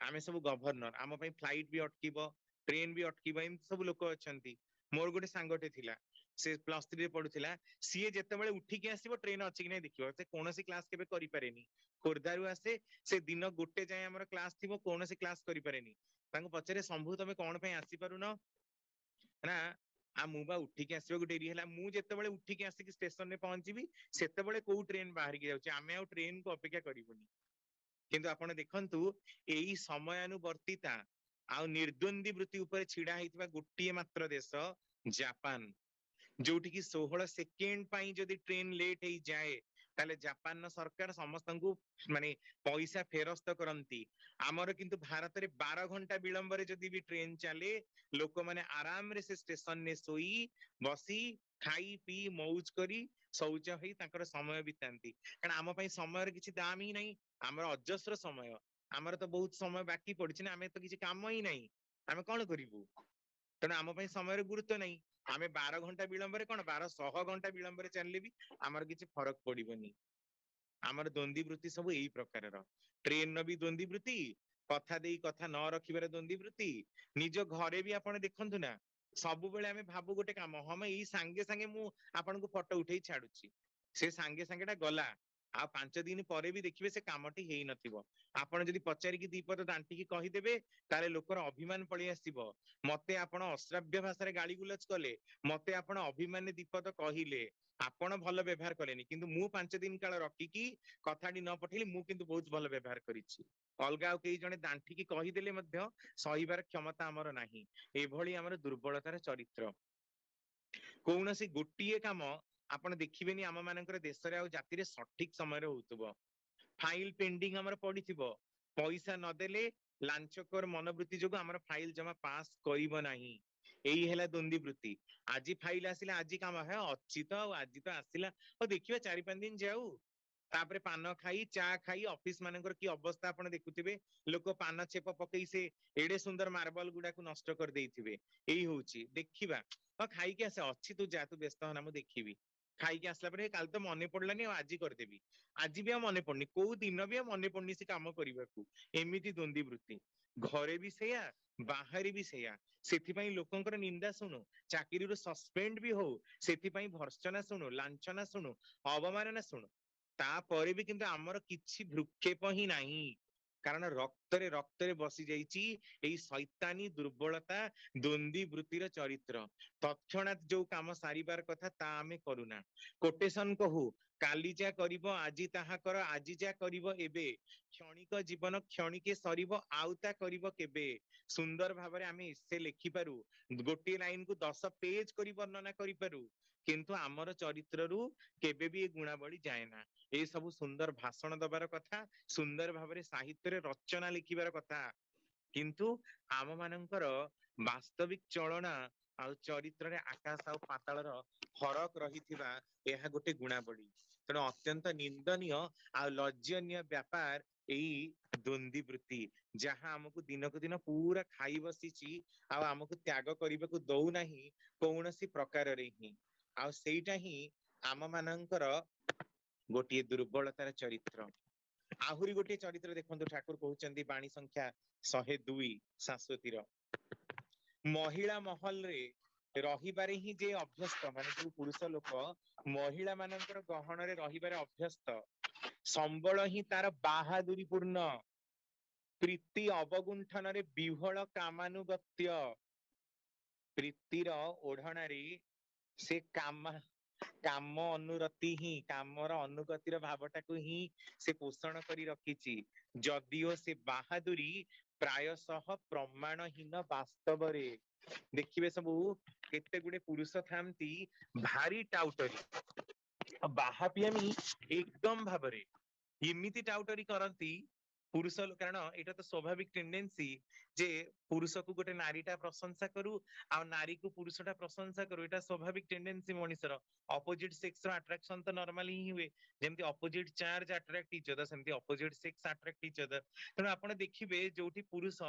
A: आमे सब गवर्नर आम पई फ्लाइट भी अटकीबो ट्रेन भी अटकीबो एम सब लोक अछंती मोर गोटे सांगटे थिला से +3 रे पढुथिला सीए जेतेबेले उठी के आसीबो ट्रेन अछि कि नै देखिबो से कोनोसी क्लास केबे करि पारेनी खोरदारु आसे से दिन गोटे जाय हमर क्लास थिबो कोनोसी क्लास करि पारेनी तांको पचरे संभू तमे कोन पई आसी पारुनो ना आ मु बा उठिके आसीबो डेरी हैला मु जेतेबेले उठिके आसीकी स्टेशन रे पहुंचीबी सेतेबेले कोउ ट्रेन बाहर के जाउची आमे आ ट्रेन को अपेक्षा करिवुनी किंतु आपण देखंतु एई समयानुवर्तिता आ निर्द्वंदी वृत्ति ऊपर छिडा हेतिबा गोटिए मात्र देश जापान जोठी की 16 सेकेंड पाई जदि ट्रेन लेट हे जाए ताले जापान सरकार समस्त को माने पैसा फेरस्त करंती आमर किंतु भारत रे 12 घंटा विलंब रे जदि भी ट्रेन चले लोक माने आराम रे से स्टेशन ने सोई बसी खाई पी मौज करी शौच होई ताकर समय बितांती कारण आम पई समय रे किछि दाम ही नहीं आमर अजस्र समय आमर तो बहुत समय बाकी पड़छि ना आमे तो किछि काम ही नहीं आमे कोन करिवु तेणु आम पई समय गुरुत्व नहीं आमे 12 घंटा विलंब रे कोन 1200 घंटा विलंब रे चलले भी आमर किछि फरक पड़िबनी आमर द्वंद्वी वृत्ति सब एई प्रकार ट्रेन न भी द्वंद्वी वृत्ति कथा देई कथा न रखिबार द्वंद्वी वृत्ति निज घरे भी आपण देखंतु ना सब बेले आमे भाबु गोटे काम हम एई संगे संगे मु आपण को फोटो उठेई छाडुची से संगे संगेटा गला आ 5 दिन परे भी देखिबे से कामटी हेई नथिबो आपण जदि पचारि की दीपद दांटी की कहि देबे ताले लोकर अभिमान पळि आसीबो मते आपण अश्राव्य भाषा रे गाली गुलज कले मते आपण अभिमानी दीपद कहिले आपण भल व्यवहार कलेनी किंतु मु 5 दिन काल रखिकी कथाटी न पठेली मु किंतु बहुत भल व्यवहार करिछि अलगा केई जणे दांठी की कहि देले मध्य सहिबार क्षमता हमर नाही एभली हमर दुर्बलतार चरित्र कौनसी गोटिए काम आपण देखिबेनी आम मानकर देश रे आ जाति रे सठिक समय रे होउतबो फाइल पेंडिंग हमर पडिथिबो पैसा न देले लांचकर मनोवृत्ति जोगु हमर फाइल जमा पास करिबो नाही एई हेला द्वंद्वी वृत्ति आज फाइल आसिला आज काम है अछि तो आज तो आसिला ओ देखिबा 4-5 दिन जाऊ तापरे पान खाई चा खाई ऑफिस मानकर की अवस्था आपण देखुथिबे लोक पान छेप पकई से एडे सुंदर मार्बल गुडा को नष्ट कर देइथिबे एई होउची देखिबा खाई के आसे अछि तू जा तू व्यस्त हना मु देखिबी खाई के आसला परे काल तो मने पडलानी आज कर देबी आज भी मने पड़नी को दिन भी मने पड़नी से काम करबाकू एमिति द्वंद्वी वृत्ति घरे भी सेया बाहर भी सेया सेथिपाई लोकंकर निंदा सुनु चाकरी सस्पेंड भी हो सेथिपाई भर्सना सुनु लांछना सुनु अवमानना सुनु तापरे भी किंतु आमर किछि भ्रुक्षेप ही नाही कारण रक्तरे बसी जाइछि एई शैतानी दुर्बलता द्वंद्वी वृत्तिर चरित्र तत्क्षणात जो काम सारिबार कथा ता आमे करूना कोटेशन कहू काली जा करिबो आजी ताहा कर आजी जा करिबो एबे क्षणिक जीवन क्षणिके सरिबो आउता करिबो केबे सुंदर भाबरे आमे इसे लेखि पारू गोटे लाइन को 10 पेज करी वर्णना करि पारू किंतु आमर चरित्ररू केबे भी गुणावली जाए ना ए सब सुंदर भाषण दबार कथा सुंदर भाबरे साहित्य रे रचना लिखिबार कथा किंतु आम मानकर वास्तविक चलना आ चरित्र आकाश आ पाताल फरक रही यह गोटे गुणावली तेणु अत्यंत निंदनीय आ लज्जनीय व्यापार यही द्वंद्वी वृत्ति जहाँ आमको दिन को दिन पूरा खाई बसी आमको त्याग करने को दौना कौन सी प्रकार ही आईटा ही आम मानकर गोटे दुर्बलतार चरित्र आहुरी गोटे चरित्र देखो ठाकुर कहते बाणी संख्या 102 शाश्वती महिला महल रे रहिबारे ही जे अभ्यस्त माने जो पुरुष लोक महिला मानकर गहन रे रहिबारे अभ्यस्त संबल ही तार बाहादुरी पूर्ण प्रीति अवगुंठन रे विह्वल कामानुगत्य प्रीतिर ओढ़णारे से काम अनुरति ही कामर अनुगतिर भावटाକୁ ही से पोषण करी रखिछि जदियो से बाहादुरी प्रायशः प्रमाणहीन वास्तव रे देखिबे सबू केते गुडे पुरुष थांती भारी टाउटरी बाहापियामी एकदम भाबरे एमिति टाउटरी करती पुरुष कारण एटा तो स्वाभाविक टेंडेंसी जे पुरुष को गोटे नारीटा प्रशंसा करू आ नारी को पुरुषटा प्रशंसा करू एटा स्वाभाविक टेंडेंसी मनुष्यर अपोजिट सेक्स रो अट्रैक्शन तो नॉर्मली ही हुए जेमति opposite charge attract each other सेमति opposite sex attract each other तेणु आपण देखिबे जोठी पुरुष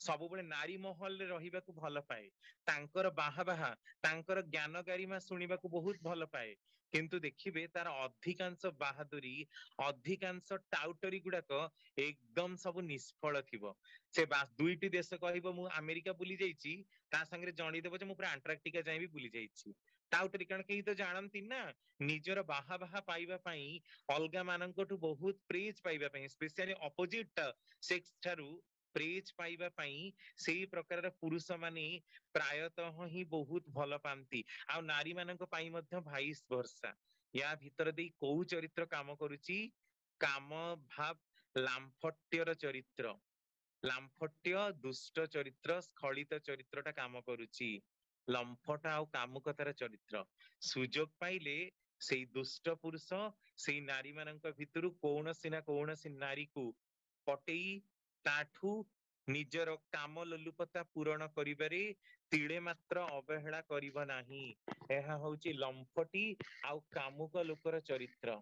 A: सब बेले नारी महल रे रहिबा को भल पाए तांकर बाहा तांकर ज्ञान गारिमा सुनिबा को बहुत भल पाए किंतु देखिबे तार अधिकांश बहादुरी अधिकांश टाउटरी गुड़ाक एकदम सब निष्फल थिबो से दुईटी देश कहबो मु अमेरिका बुली जाईची ता संगे जणी देबो जे मु पूरा अंटार्कटिका जाई भी बुली जाईची टाउटरी कारण केही तो जानती ना निजर बाहा पाइबा पई अलगा माननकोठु बहुत प्रेज पाइबा पई स्पेशली अपोजिट सेक्स थारु प्रेज पाइबा पई सेही प्रकार पुरुष माने प्रायतः ही बहुत भल पांती आ नारी मानक पई मध्य भाइस वर्षा या भीतर देई को चरित्र काम करूची काम भाव लाम्फट्यर चरित्र लाम्फट्य दुष्ट चरित्र स्खलित चरित्रटा काम करूची लम्फटा आ कामुकतार चरित्र सुजोग पाइले सेई दुष्ट पुरुष सेई नारी मानक भितरु कौनसी ना कौनसी नारी को पटेई ताठू निजर काम लोलुपता पूरण करिबारे तिळे मात्र अवहेला करिब नाही एहा होची लम्फटी आ कामुक लोकर चरित्र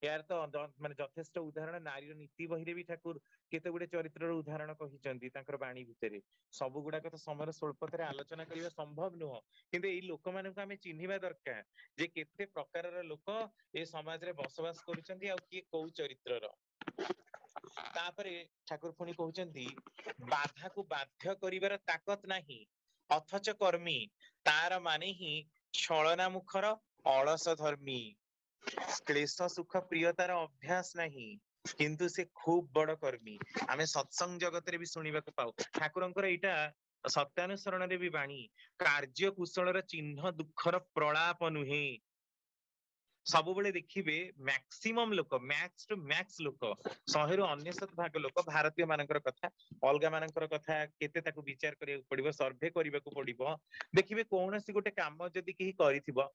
A: यार तो माने यथेष्ट उदाहरण नारी नीति बहिरे भी ठाकुर केते गुडे चरित्र उदाहरण कहिसंती तांकर बाणी भितरे सब गुडाक तो समय स्वल्पतरे आलोचना करिबा संभव नुह किंतु एई लोक मानक आमे चिन्हिबा दरकार जे केते प्रकारर लोक ए समाज रे बसवास करूचंती आ किए को चरित्रर तापरे ठाकुर पुनी कहउचंती बाधा को बाध्य करिवार ताकत नाही अथच कर्मी तार माने ही छळना मुखर अलस धर्मी क्लेश सुख प्रियतार अभ्यास नहीं किंतु से खूब बड़ कर्मी आमे सत्संग जगत रे भी सुनिबा को पाऊ ठाकुरंकर एटा सत्यानुसरण रे भी बाणी कार्य कुशलर चिन्ह दुखर प्रलाप नुहे सब बेले देखिबे मैक्सिमम लोक मैक्स टू मैक्स लोक 100 रु 99 भाग लोक भारतीय मानकर कथा अलगा मानकर कथा केते ताको विचार करिया पड़िबो सर्वे करिबा को पड़िबो देखिबे कोनोसी गोटे काम जदी केही करिथिबो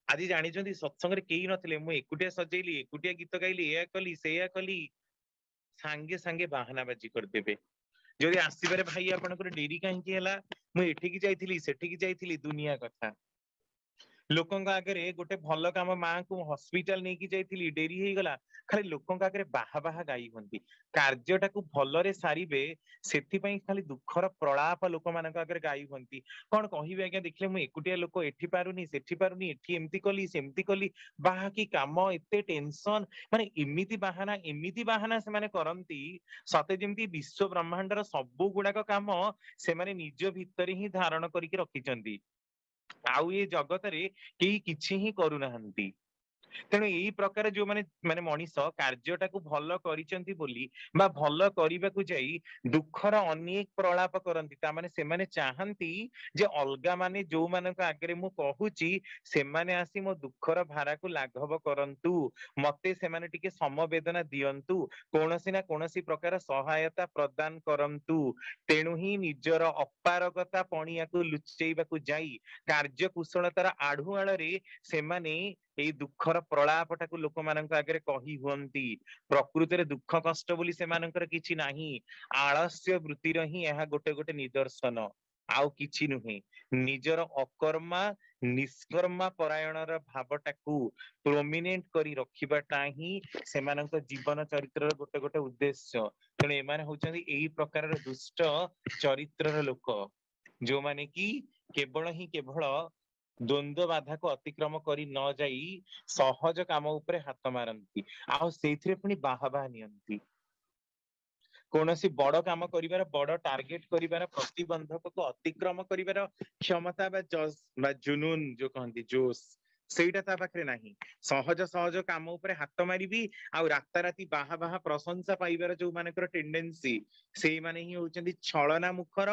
A: आज जानिछन्ती सत्संग रे केही नथिले मु एकुटिया सजेइली एकुटिया गीत गाइली एया कली सेया कली सांगे सांगे बाहानाबाजी करदेबे जदि आसीबारे भाई आपनकर डेरी काहेकि हैला मु एठिकी जाइथिली सेठिकी जाइथिली दुनिया कथा लोकंक आगरे गोटे भल काम मां को हॉस्पिटल नेकी जाइथिली डेरी हेई गला खाली लोकंक आगरे बाहा बाहा गाई हंती कार्यटाकू भलरे सारिबे सेथि पई खाली दुखर प्रलाप लोक मानक आगरे गाई हंती कोन कहिबे आज्ञा देखले मु एकुटिया लोक एठी पारुनी सेठी पारुनी एठी एम्ति कली सेम्ति कली बाहा की काम एते टेंशन माने एमिति बाहाना से माने करंती सते जेमति विश्व ब्रह्मांडर सब गुडाक काम से माने निज भितरे ही धारण करिके रखिचंती आउ ये जगत रे केही किछि ही करू नाहंती तेणु एई प्रकार जो माने माने मनीष कार्यटाकू भल करिसंती बोली बा भल करिबाकू जाई दुखर अनेक प्रलाप करंती ता माने से माने चाहंती जे अलगा माने जो मानक आगरे मु कहूची से माने आसी मो दुखर भारा को लाघव करंतु मते से माने टिके समवेदना दियंतु कोनोसी ना कोनोसी प्रकार सहायता प्रदान करंतु तेणु ही निजर अपारगता पणियाकू लुचेइबाकू जाई कार्य कुशलतार आढुआळ रे से माने एई दुखर प्रलापटाକୁ ଲୋକମାନଙ୍କ ଆଗରେ କହି ହୁଅନ୍ତି। ପ୍ରକୃତରେ ଦୁଃଖ କଷ୍ଟ ବୋଲି ସେମାନଙ୍କର କିଛି ନାହିଁ। ଆଳସ୍ୟ ବୃତ୍ତିର ହିଁ ଏହା ଗୋଟେ ଗୋଟେ ନିଦର୍ଶନ, ଆଉ କିଛି ନୁହେଁ। ନିଜର ଅକର୍ମା ନିଷ୍କର୍ମା ପରାୟଣର ଭାବଟାକୁ ପ୍ରୋମିନେଣ୍ଟ କରି ରଖିବାଟା ହିଁ ସେମାନଙ୍କ ଜୀବନ ଚରିତ୍ରର ଗୋଟେ ଗୋଟେ ଉଦ୍ଦେଶ୍ୟ। ତେଣୁ ଏମାନେ ହଉଛନ୍ତି ଏଇ ପ୍ରକାରର ଦୁଷ୍ଟ ଚରିତ୍ରର ଲୋକ, ଯୋଉମାନେ କି କେବଳ ହିଁ କେବଳ ଦ୍ୱନ୍ଦ୍ୱ ବାଧାକୁ ଅତିକ୍ରମ କରି ନ ଯାଇ ସହଜ କାମ ଉପରେ ହାତ ମାରନ୍ତି, ଆଉ ସେଇଥିରେ ପୁଣି ବାହାବା ନିଅନ୍ତି। କୌଣସି ବଡ କାମ କରିବାର, ବଡ ଟାର୍ଗେଟ କରିବାର, ପ୍ରତିବନ୍ଧକକୁ ଅତିକ୍ରମ କରିବାର କ୍ଷମତା ବା ଜୁନୁନ ଯୋଉ କହନ୍ତି ଜୋଶ, ସେଇଟା ତା ପାଖରେ ନାହିଁ। ସହଜ ସହଜ କାମ ଉପରେ ହାତ ମାରିବି ଆଉ ରାତାରାତି ବାହା ବାହା ପ୍ରଶଂସା ପାଇବାର ଯୋଉମାନଙ୍କର ଟେଣ୍ଡେନ୍ସି, ସେଇମାନେ ହିଁ ହଉଛନ୍ତି ଛଳନା ମୁଖର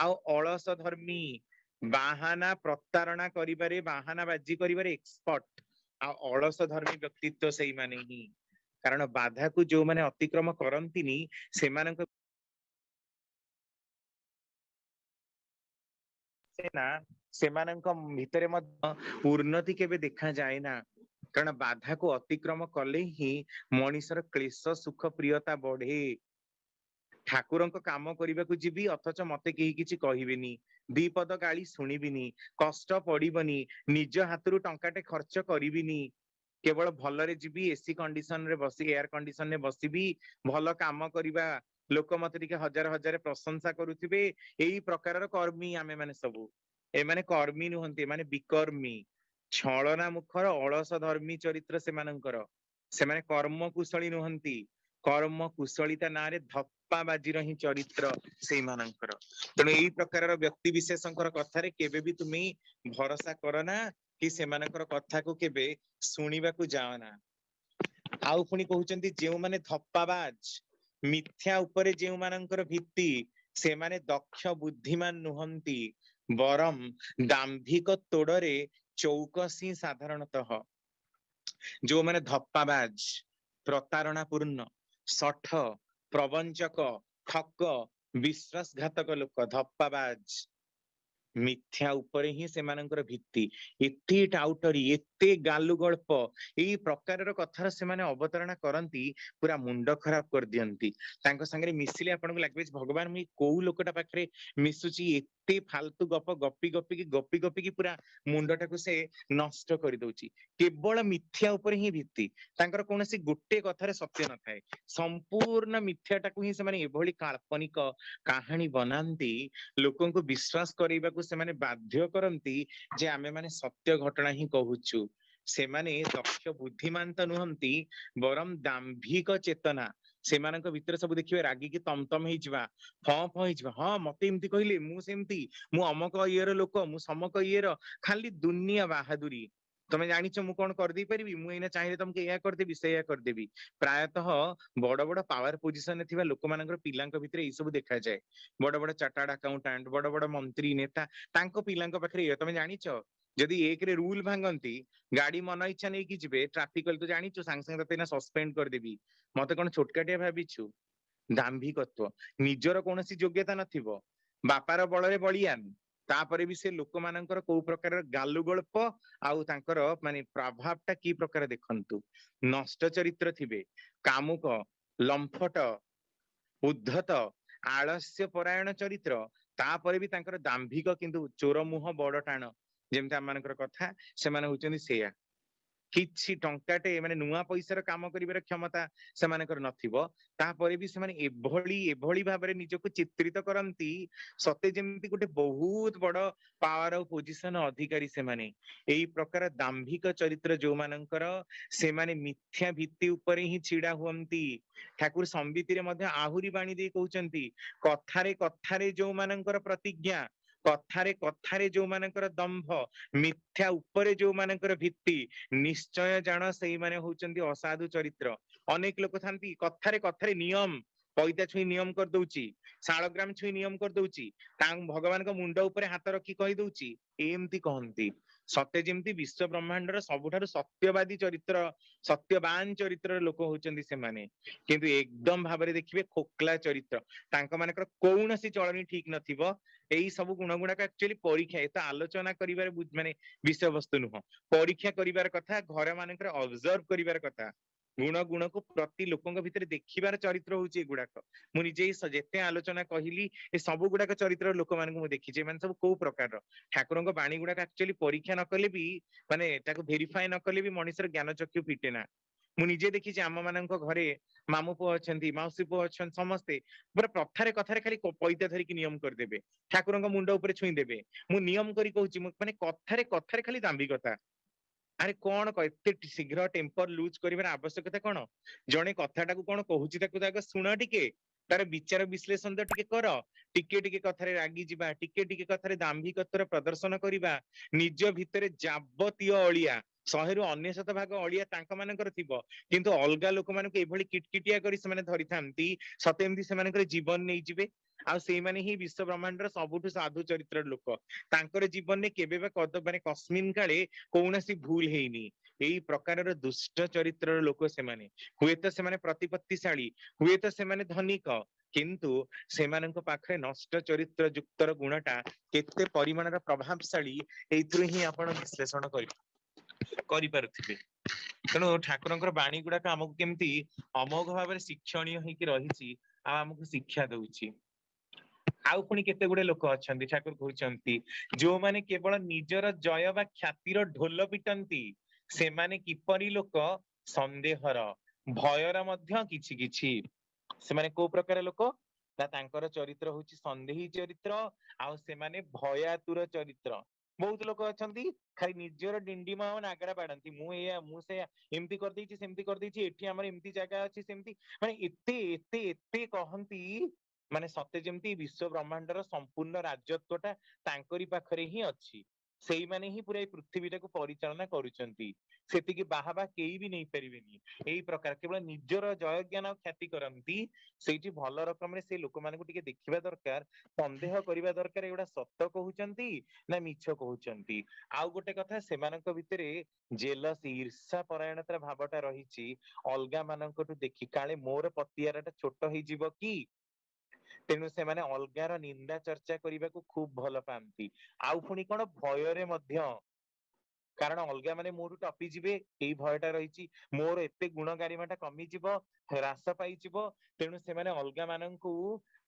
A: ଆଉ ଅଳସ ଧର୍ମୀ। ବାହାନା ପ୍ରତାରଣା କରିବାରେ, ବାହାନା ବାଜି କରିବାରେ ଏକ୍ସପର୍ଟ ଆଉ ଅଳସ ଧର୍ମୀ ବ୍ୟକ୍ତିତ୍ୱ ସେଇମାନେ ହିଁ। କାରଣ ବାଧାକୁ ଯୋଉମାନେ ଅତିକ୍ରମ କରନ୍ତିନି ସେମାନଙ୍କ ସେମାନଙ୍କ ଭିତରେ ମଧ୍ୟ ଉନ୍ନତି କେବେ ଦେଖାଯାଏ ନା। କାରଣ ବାଧାକୁ ଅତିକ୍ରମ କଲେ ହିଁ ମଣିଷର କ୍ଲେଶ ସୁଖ ପ୍ରିୟତା ବଢେ। ଠାକୁରଙ୍କ କାମ କରିବାକୁ ଯିବି ଅଥଚ ମତେ କେହି କିଛି କହିବେନି, ଦି ପଦ ଗାଳି ଶୁଣିବିନି, କଷ୍ଟ ପଡିବନି, ନିଜ ହାତରୁ ଟଙ୍କାଟେ ଖର୍ଚ୍ଚ କରିବିନି, କେବଳ ଭଲରେ ଯିବି, ଏସି କଣ୍ଡିସନରେ ବସି, ଏୟାର କଣ୍ଡିସନରେ ବସିବି, ଭଲ କାମ କରିବା, ଲୋକ ମତେ ଟିକେ ହଜାର ହଜାର ପ୍ରଶଂସା କରୁଥିବେ, ଏଇ ପ୍ରକାରର କର୍ମୀ ଆମେ ମାନେ ସବୁ। ଏମାନେ କର୍ମୀ ନୁହନ୍ତି, ଏମାନେ ବିକର୍ମୀ, ଛଳନା ମୁଖର ଅଳସ ଧର୍ମୀ ଚରିତ୍ର ସେମାନଙ୍କର। ସେମାନେ କର୍ମ କୁଶଳୀ ନୁହନ୍ତି, କର୍ମ କୁଶଳିତା ନାଁରେ ଧପ୍ପାବାଜିର ହିଁ ଚରିତ୍ର ସେଇମାନଙ୍କର। ତେଣୁ ଏଇ ପ୍ରକାରର ବ୍ୟକ୍ତି ବିଶେଷଙ୍କର କଥାରେ କେବେ ବି ତୁମେ ଭରସା କର ନା, କି ସେମାନଙ୍କର କଥାକୁ କେବେ ଶୁଣିବାକୁ ଯାଅ ନା। ଆଉ ପୁଣି କହୁଛନ୍ତି ଯେଉଁମାନେ ଧପ୍ପାବାଜ, ମିଥ୍ୟା ଉପରେ ଯେଉଁମାନଙ୍କର ଭିତ୍ତି, ସେମାନେ ଦକ୍ଷ ବୁଦ୍ଧିମାନ ନୁହନ୍ତି, ବରଂ ଦାମ୍ଭିକ ତୋଡ଼ରେ ଚୌକସି ସାଧାରଣତଃ। ଯୋଉମାନେ ଧପ୍ପାବାଜ, ପ୍ରତାରଣା ପୂର୍ଣ୍ଣ, ଶଠ, ପ୍ରବଞ୍ଚକ, ଠକ, ବିଶ୍ୱାସଘାତକ ଲୋକ, ଧପ୍ପାବାଜ, ମିଥ୍ୟା ଉପରେ ହିଁ ସେମାନଙ୍କର ଭିତ୍ତି। ଏତେ ଟାଉଟରୀ, ଏତେ ଗାଲୁ ଗଳ୍ପ, ଏଇ ପ୍ରକାରର କଥାର ସେମାନେ ଅବତାରଣା କରନ୍ତି, ପୁରା ମୁଣ୍ଡ ଖରାପ କରିଦିଅନ୍ତି। ତାଙ୍କ ସାଙ୍ଗରେ ମିଶିଲେ ଆପଣଙ୍କୁ ଲାଗିବ ଭଗବାନ ମୁଁ କୋଉ ଲୋକଟା ପାଖରେ ମିଶୁଛି, ଏତେ ଫାଲତୁ ଗପ ଗପି ଗପିକି ପୁରା ମୁଣ୍ଡଟାକୁ ସେ ନଷ୍ଟ କରିଦଉଛି। କେବଳ ମିଥ୍ୟା ଉପରେ ହିଁ ଭିତ୍ତି, ତାଙ୍କର କୌଣସି ଗୋଟେ କଥାରେ ସତ୍ୟ ନଥାଏ। ସମ୍ପୂର୍ଣ୍ଣ ମିଥ୍ୟାଟାକୁ ହିଁ ସେମାନେ ଏଭଳି କାଳ୍ପନିକ କାହାଣୀ ବନାନ୍ତି, ଲୋକଙ୍କୁ ବିଶ୍ୱାସ କରିବାକୁ ସେମାନେ ବାଧ୍ୟ କରନ୍ତି ଯେ ଆମେ ମାନେ ସତ୍ୟ ଘଟଣା ହିଁ କହୁଛୁ। ସେମାନେ ଦକ୍ଷ ବୁଦ୍ଧିମାନ ତ ନୁହନ୍ତି, ବରଂ ଦାମ୍ଭିକ ଚେତନା ସେମାନଙ୍କ ଭିତରେ ସବୁ ଦେଖିବେ ରାଗିକି ତମତମ ହେଇଯିବା, ଫଁ ଫଁ ହେଇଯିବା, ହଁ ମତେ ଏମିତି କହିଲେ, ମୁଁ ସେମିତି, ମୁଁ ଅମକ ଇଏର ଲୋକ, ମୁଁ ସମକ ଇଏର, ଖାଲି ଦୁନିଆ ବାହାଦୁରୀ। ତମେ ଜାଣିଛ ମୁଁ କଣ କରିଦେଇ ପାରିବି, ମୁଁ ଏଇନା ଚାହିଁଲେ ତମକୁ ଏଇଆ କରିଦେବି, ସେଇଆ କରିଦେବି। ପ୍ରାୟତଃ ବଡ ବଡ ପାୱାର ପୋଜିସନରେ ଥିବା ଲୋକମାନଙ୍କର ପିଲାଙ୍କ ଭିତରେ ଏଇ ସବୁ ଦେଖାଯାଏ। ବଡ ବଡ ଚାର୍ଟାର୍ଡ ଆକାଉଣ୍ଟାଣ୍ଟ, ବଡ ବଡ ମନ୍ତ୍ରୀ ନେତା, ତାଙ୍କ ପିଲାଙ୍କ ପାଖରେ ଇଏ। ତମେ ଜାଣିଛ ଯଦି ଏକରେ ରୁଲ ଭାଙ୍ଗନ୍ତି, ଗାଡି ମନ ଇଚ୍ଛା ନେଇକି ଯିବେ, ଟ୍ରାଫିକ କଲେ ତ ଜାଣିଛୁ ସାଙ୍ଗେ ସାଙ୍ଗେ ତତେ ଏଇନା ସସ୍ପେଣ୍ଡ କରିଦେବି, ମତେ କଣ ଛୋଟକାଟିଆ ଭାବିଛୁ। ଦାମ୍ଭିକତ୍ୱ, ନିଜର କୌଣସି ଯୋଗ୍ୟତା ନଥିବ, ବାପାର ବଳରେ ବଳିଆନ, ତାପରେ ବି ସେ ଲୋକମାନଙ୍କର କୋଉ ପ୍ରକାର ଗାଲୁଗଳ୍ପ ଆଉ ତାଙ୍କର ମାନେ ପ୍ରଭାବଟା କି ପ୍ରକାର ଦେଖନ୍ତୁ। ନଷ୍ଟ ଚରିତ୍ର ଥିବେ, କାମୁକ, ଲମ୍ଫଟ, ଉଦ୍ଧତ, ଆଳସ୍ୟ ପରାୟଣ ଚରିତ୍ର, ତାପରେ ବି ତାଙ୍କର ଦାମ୍ଭିକ କିନ୍ତୁ ଚୋର ମୁହଁ ବଡ ଟାଣ, ଯେମିତି ଆମମାନଙ୍କର କଥା, ସେମାନେ ହଉଛନ୍ତି ସେଇଆ। କିଛି ଟଙ୍କାଟେ ମାନେ ନୂଆ ପଇସାର କାମ କରିବାର କ୍ଷମତା ସେମାନଙ୍କର ନଥିବ, ତାପରେ ବି ସେମାନେ ଏଭଳି ଭାବରେ ନିଜକୁ ଚିତ୍ରିତ କରନ୍ତି ସତେ ଯେମିତି ଗୋଟେ ବହୁତ ବଡ ପାୱାର ଆଉ ପୋଜିସନ ଅଧିକାରୀ ସେମାନେ। ଏଇ ପ୍ରକାର ଦାମ୍ଭିକ ଚରିତ୍ର ଯୋଉମାନଙ୍କର, ସେମାନେ ମିଥ୍ୟା ଭିତ୍ତି ଉପରେ ହିଁ ଛିଡା ହୁଅନ୍ତି। ଠାକୁର ସମ୍ବିତିରେ ମଧ୍ୟ ଆହୁରି ବାଣୀ ଦେଇ କହୁଛନ୍ତି, କଥାରେ କଥାରେ ଯୋଉମାନଙ୍କର ପ୍ରତିଜ୍ଞା, କଥାରେ କଥାରେ ଯୋଉମାନଙ୍କର ଦମ୍ଭ, ମିଥ୍ୟା ଉପରେ ଯୋଉମାନଙ୍କର ଭିତ୍ତି, ନିଶ୍ଚୟ ଜାଣ ସେଇମାନେ ହଉଛନ୍ତି ଅସାଧୁ ଚରିତ୍ର। ଅନେକ ଲୋକ ଥାନ୍ତି କଥାରେ କଥାରେ ନିୟମ, ପଇତା ଛୁଇଁ ନିୟମ କରିଦଉଛି, ଶାଳଗ୍ରାମ ଛୁଇଁ ନିୟମ କରିଦଉଛି, ତାଙ୍କ ଭଗବାନଙ୍କ ମୁଣ୍ଡ ଉପରେ ହାତ ରଖି କହିଦଉଛି, ଏମିତି କହନ୍ତି। ସତେ ଯେମିତି ବିଶ୍ଵ ବ୍ରହ୍ମାଣ୍ଡର ସବୁଠାରୁ ସତ୍ୟବାଦୀ ଚରିତ୍ର, ସତ୍ୟବାନ ଚରିତ୍ରର ଲୋକ ହଉଛନ୍ତି ସେମାନେ, କିନ୍ତୁ ଏକଦମ ଭାବରେ ଦେଖିବେ ଖୋକଲା ଚରିତ୍ର, ତାଙ୍କ ମାନଙ୍କର କୌଣସି ଚଳଣି ଠିକ ନଥିବ। ଏଇ ସବୁ ଗୁଣ ଗୁଡାକ ଆକ୍ଚୁଆଲି ପରୀକ୍ଷା, ଏତ ଆଲୋଚନା କରିବାର ମାନେ ବିଷୟବସ୍ତୁ ନୁହଁ, ପରୀକ୍ଷା କରିବାର କଥା, ଘର ମାନଙ୍କରେ ଅବଜର୍ଭ କରିବାର କଥା। ଗୁଣ ଗୁଣକୁ ପ୍ରତି ଲୋକଙ୍କ ଭିତରେ ଦେଖିବାର ଚରିତ୍ର ହଉଛି ଏଗୁଡାକ। ମୁଁ ନିଜେ ଯେତେ ଆଲୋଚନା କହିଲି, ଏ ସବୁ ଗୁଡାକ ଚରିତ୍ର ଲୋକମାନଙ୍କୁ ମୁଁ ଦେଖିଛି, ଏମାନେ ସବୁ କୋଉ ପ୍ରକାରର। ଠାକୁରଙ୍କ ବାଣୀ ଗୁଡାକ ଆକ୍ଚୁଆଲି ପରୀକ୍ଷା ନ କଲେ ବି, ମାନେ ତାକୁ ଭେରିଫାଏ ନ କଲେ ବି ମଣିଷର ଜ୍ଞାନ ଚକ୍ଷୁ ଫିଟେ ନା। ମୁଁ ନିଜେ ଦେଖିଛି ଆମ ମାନଙ୍କ ଘରେ ମାମୁ ପୁଅ ଅଛନ୍ତି, ମାଉସୀ ପୁଅ ଅଛନ୍ତି, ସମସ୍ତେ ପୁରା କଥାରେ କଥାରେ ଖାଲି ପଇତା ଧରିକି ନିୟମ କରିଦେବେ, ଠାକୁରଙ୍କ ମୁଣ୍ଡ ଉପରେ ଛୁଇଁଦେବେ। ମୁଁ ନିୟମ କରି କହୁଛି, ମୁଁ ମାନେ କଥାରେ କଥାରେ ଖାଲି ଦାମ୍ଭିକତା। ଆରେ କଣ ଏତେ ଶୀଘ୍ର ଟେମ୍ପର ଲୁଜ କରିବାର ଆବଶ୍ୟକତା କଣ? ଜଣେ କଥାଟାକୁ କଣ କହୁଛି ତାକୁ ଆଗ ଶୁଣ, ଟିକେ ତାର ବିଚାର ବିଶ୍ଳେଷଣ ତ ଟିକେ କର। ଟିକେ ଟିକେ କଥାରେ ରାଗି ଯିବା, ଟିକେ ଟିକେ କଥାରେ ଦାମ୍ଭିକତାର ପ୍ରଦର୍ଶନ କରିବା, ନିଜ ଭିତରେ ଯାବତୀୟ ଅଳିଆ, 100ରୁ 99 ଭାଗ ଅଳିଆ ତାଙ୍କ ମାନଙ୍କର ଥିବ, କିନ୍ତୁ ଅଲଗା ଲୋକମାନଙ୍କୁ ଏଭଳି କିଟକିଟିଆ କରି ସେମାନେ ଧରିଥାନ୍ତି, ସତେ ଏମିତି ସେମାନଙ୍କର ଜୀବନ ନେଇଯିବେ। ଆଉ ସେଇମାନେ ହିଁ ବିଶ୍ଵ ବ୍ରହ୍ମାଣ୍ଡର ସବୁଠୁ ସାଧୁ ଚରିତ୍ରର ଲୋକ। ତାଙ୍କର ଜୀବନରେ କେବେ ବା ମାନେ କସ୍ମିନ କାଳେ କୌଣସି ଭୁଲ ହେଇନି। ଏଇ ପ୍ରକାରର ଦୁଷ୍ଟ ଚରିତ୍ରର ଲୋକ ସେମାନେ। ହୁଏତ ସେମାନେ ପ୍ରତିପତ୍ତିଶାଳୀ, ହୁଏତ ସେମାନେ ଧନିକ, କିନ୍ତୁ ସେମାନଙ୍କ ପାଖରେ ନଷ୍ଟ ଚରିତ୍ର ଯୁକ୍ତର ଗୁଣଟା କେତେ ପରିମାଣର ପ୍ରଭାବଶାଳୀ, ଏଇଥିରୁ ହିଁ ଆପଣ ବିଶ୍ଳେଷଣ କରିପାରୁଥିବେ। ତେଣୁ ଠାକୁରଙ୍କର ବାଣୀ ଗୁଡାକ ଆମକୁ କେମିତି ଅମୋଘ ଭାବରେ ଶିକ୍ଷଣୀୟ ହେଇକି ରହିଛି, ଆଉ ଆମକୁ ଶିକ୍ଷା ଦଉଛି। ଆଉ ପୁଣି କେତେ ଗୁଡେ ଲୋକ ଅଛନ୍ତି, ଠାକୁର କହୁଛନ୍ତି ଯୋଉମାନେ କେବଳ ନିଜର ଜୟ ବା ଖ୍ୟାତିର ଢୋଲ ପିଟନ୍ତି, ସେମାନେ କିପରି ଲୋକ? ସନ୍ଦେହର, ଭୟର ମଧ୍ୟ କିଛି କିଛି। ସେମାନେ କୋଉ ପ୍ରକାର ଲୋକ? ନା ତାଙ୍କର ଚରିତ୍ର ହଉଛି ସନ୍ଦେହୀ ଚରିତ୍ର, ଆଉ ସେମାନେ ଭୟାତୁର ଚରିତ୍ର। ବହୁତ ଲୋକ ଅଛନ୍ତି ଖାଲି ନିଜର ଡିଣ୍ଡିମ ଆଉ ନାଗରା ବାଡନ୍ତି, ମୁଁ ଏଇଆ ମୁଁ ସେଇଆ, ଏମିତି କରିଦେଇଛି ସେମିତି କରିଦେଇଛି, ଏଠି ଆମର ଏମିତି ଜାଗା ଅଛି ସେମିତି, ମାନେ ଏତେ ଏତେ ଏତେ କହନ୍ତି, ମାନେ ସତେ ଯେମିତି ବିଶ୍ଵ ବ୍ରହ୍ମାଣ୍ଡର ସମ୍ପୂର୍ଣ୍ଣ ରାଜତ୍ୱଟା ତାଙ୍କରି ପାଖରେ ହିଁ ଅଛି। ସେଇମାନେ ହିଁ ପୁରା ଏଇ ପୃଥିବୀଟାକୁ ପରିଚାଳନା କରୁଛନ୍ତି। ସେତିକି ବାହାବା କେହି ବି ନେଇପାରିବେନି। ଏଇ ପ୍ରକାର କେବଳ ନିଜର ଜୟ ଜ୍ଞାନ ଆଉ ଖ୍ୟାତି କରନ୍ତି। ସେଇଠି ଭଲ ରକମରେ ସେ ଲୋକମାନଙ୍କୁ ଟିକେ ଦେଖିବା ଦରକାର, ସନ୍ଦେହ କରିବା ଦରକାର, ଏଗୁଡା ସତ କହୁଛନ୍ତି ନା ମିଛ କହୁଛନ୍ତି। ଆଉ ଗୋଟେ କଥା, ସେମାନଙ୍କ ଭିତରେ ଜେଲସି, ଈର୍ଷା ପରାୟଣତାର ଭାବଟା ରହିଛି। ଅଲଗା ମାନଙ୍କଠୁ ଦେଖି କାଳେ ମୋର ପତିଆରା ଟା ଛୋଟ ହେଇଯିବ କି, ତେଣୁ ସେମାନେ ଅଲଗାର ନିନ୍ଦା ଚର୍ଚ୍ଚା କରିବାକୁ ଖୁବ ଭଲ ପାଆନ୍ତି। ଆଉ ପୁଣି କଣ, ଭୟରେ ମଧ୍ୟ, କାରଣ ଅଲଗା ମାନେ ମୋଠୁ ଟପି ଯିବେ, ଏଇ ଭୟଟା ରହିଛି। ମୋର ଏତେ ଗୁଣ ଗାରିମାଟା କମିଯିବ, ହ୍ରାସ ପାଇଯିବ, ତେଣୁ ସେମାନେ ଅଲଗା ମାନଙ୍କୁ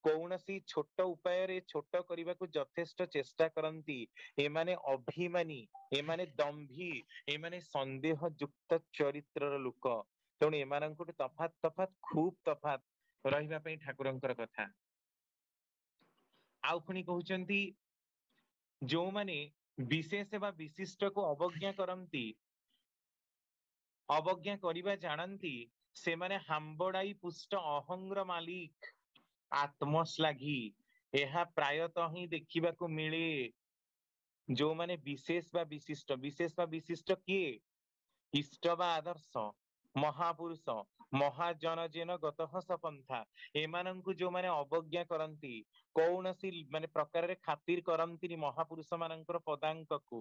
A: କୌଣସି ଛୋଟ ଉପାୟରେ ଛୋଟ କରିବାକୁ ଯଥେଷ୍ଟ ଚେଷ୍ଟା କରନ୍ତି। ଏମାନେ ଅଭିମାନୀ, ଏମାନେ ଦମ୍ଭୀ, ଏମାନେ ସନ୍ଦେହ ଯୁକ୍ତ ଚରିତ୍ରର ଲୋକ। ତେଣୁ ଏମାନଙ୍କଠୁ ତଫାତ୍ ଖୁବ ତଫାତ୍ ରହିବା ପାଇଁ ଠାକୁରଙ୍କର କଥା। ଆଉ ପୁଣି କହୁଛନ୍ତି ଯୋଉମାନେ ବିଶେଷ ବା ବିଶିଷ୍ଟକୁ ଅବଜ୍ଞା କରନ୍ତି, ଅବଜ୍ଞା କରିବା ଜାଣନ୍ତି, ସେମାନେ ହାମ୍ବଡାଇ ପୁଷ୍ଟ ଅହଙ୍ଗ୍ର ମାଲିକ, ଆତ୍ମଶ୍ଲାଘୀ। ଏହା ପ୍ରାୟତଃ ହିଁ ଦେଖିବାକୁ ମିଳେ। ଯୋଉମାନେ ବିଶେଷ ବା ବିଶିଷ୍ଟ, ବିଶେଷ ବା ବିଶିଷ୍ଟ କିଏ? ଇଷ୍ଟ ବା ଆଦର୍ଶ, ମହାପୁରୁଷ, ମହାଜନ ଯେନ ଗତଃ ସପନ୍ଥା, ଏମାନଙ୍କୁ ଯୋଉମାନେ ଅବଜ୍ଞା କରନ୍ତି, କୌଣସି ମାନେ ପ୍ରକାରରେ ଖାତିର କରନ୍ତିନି ମହାପୁରୁଷ ମାନଙ୍କର ପଦାଙ୍କକୁ,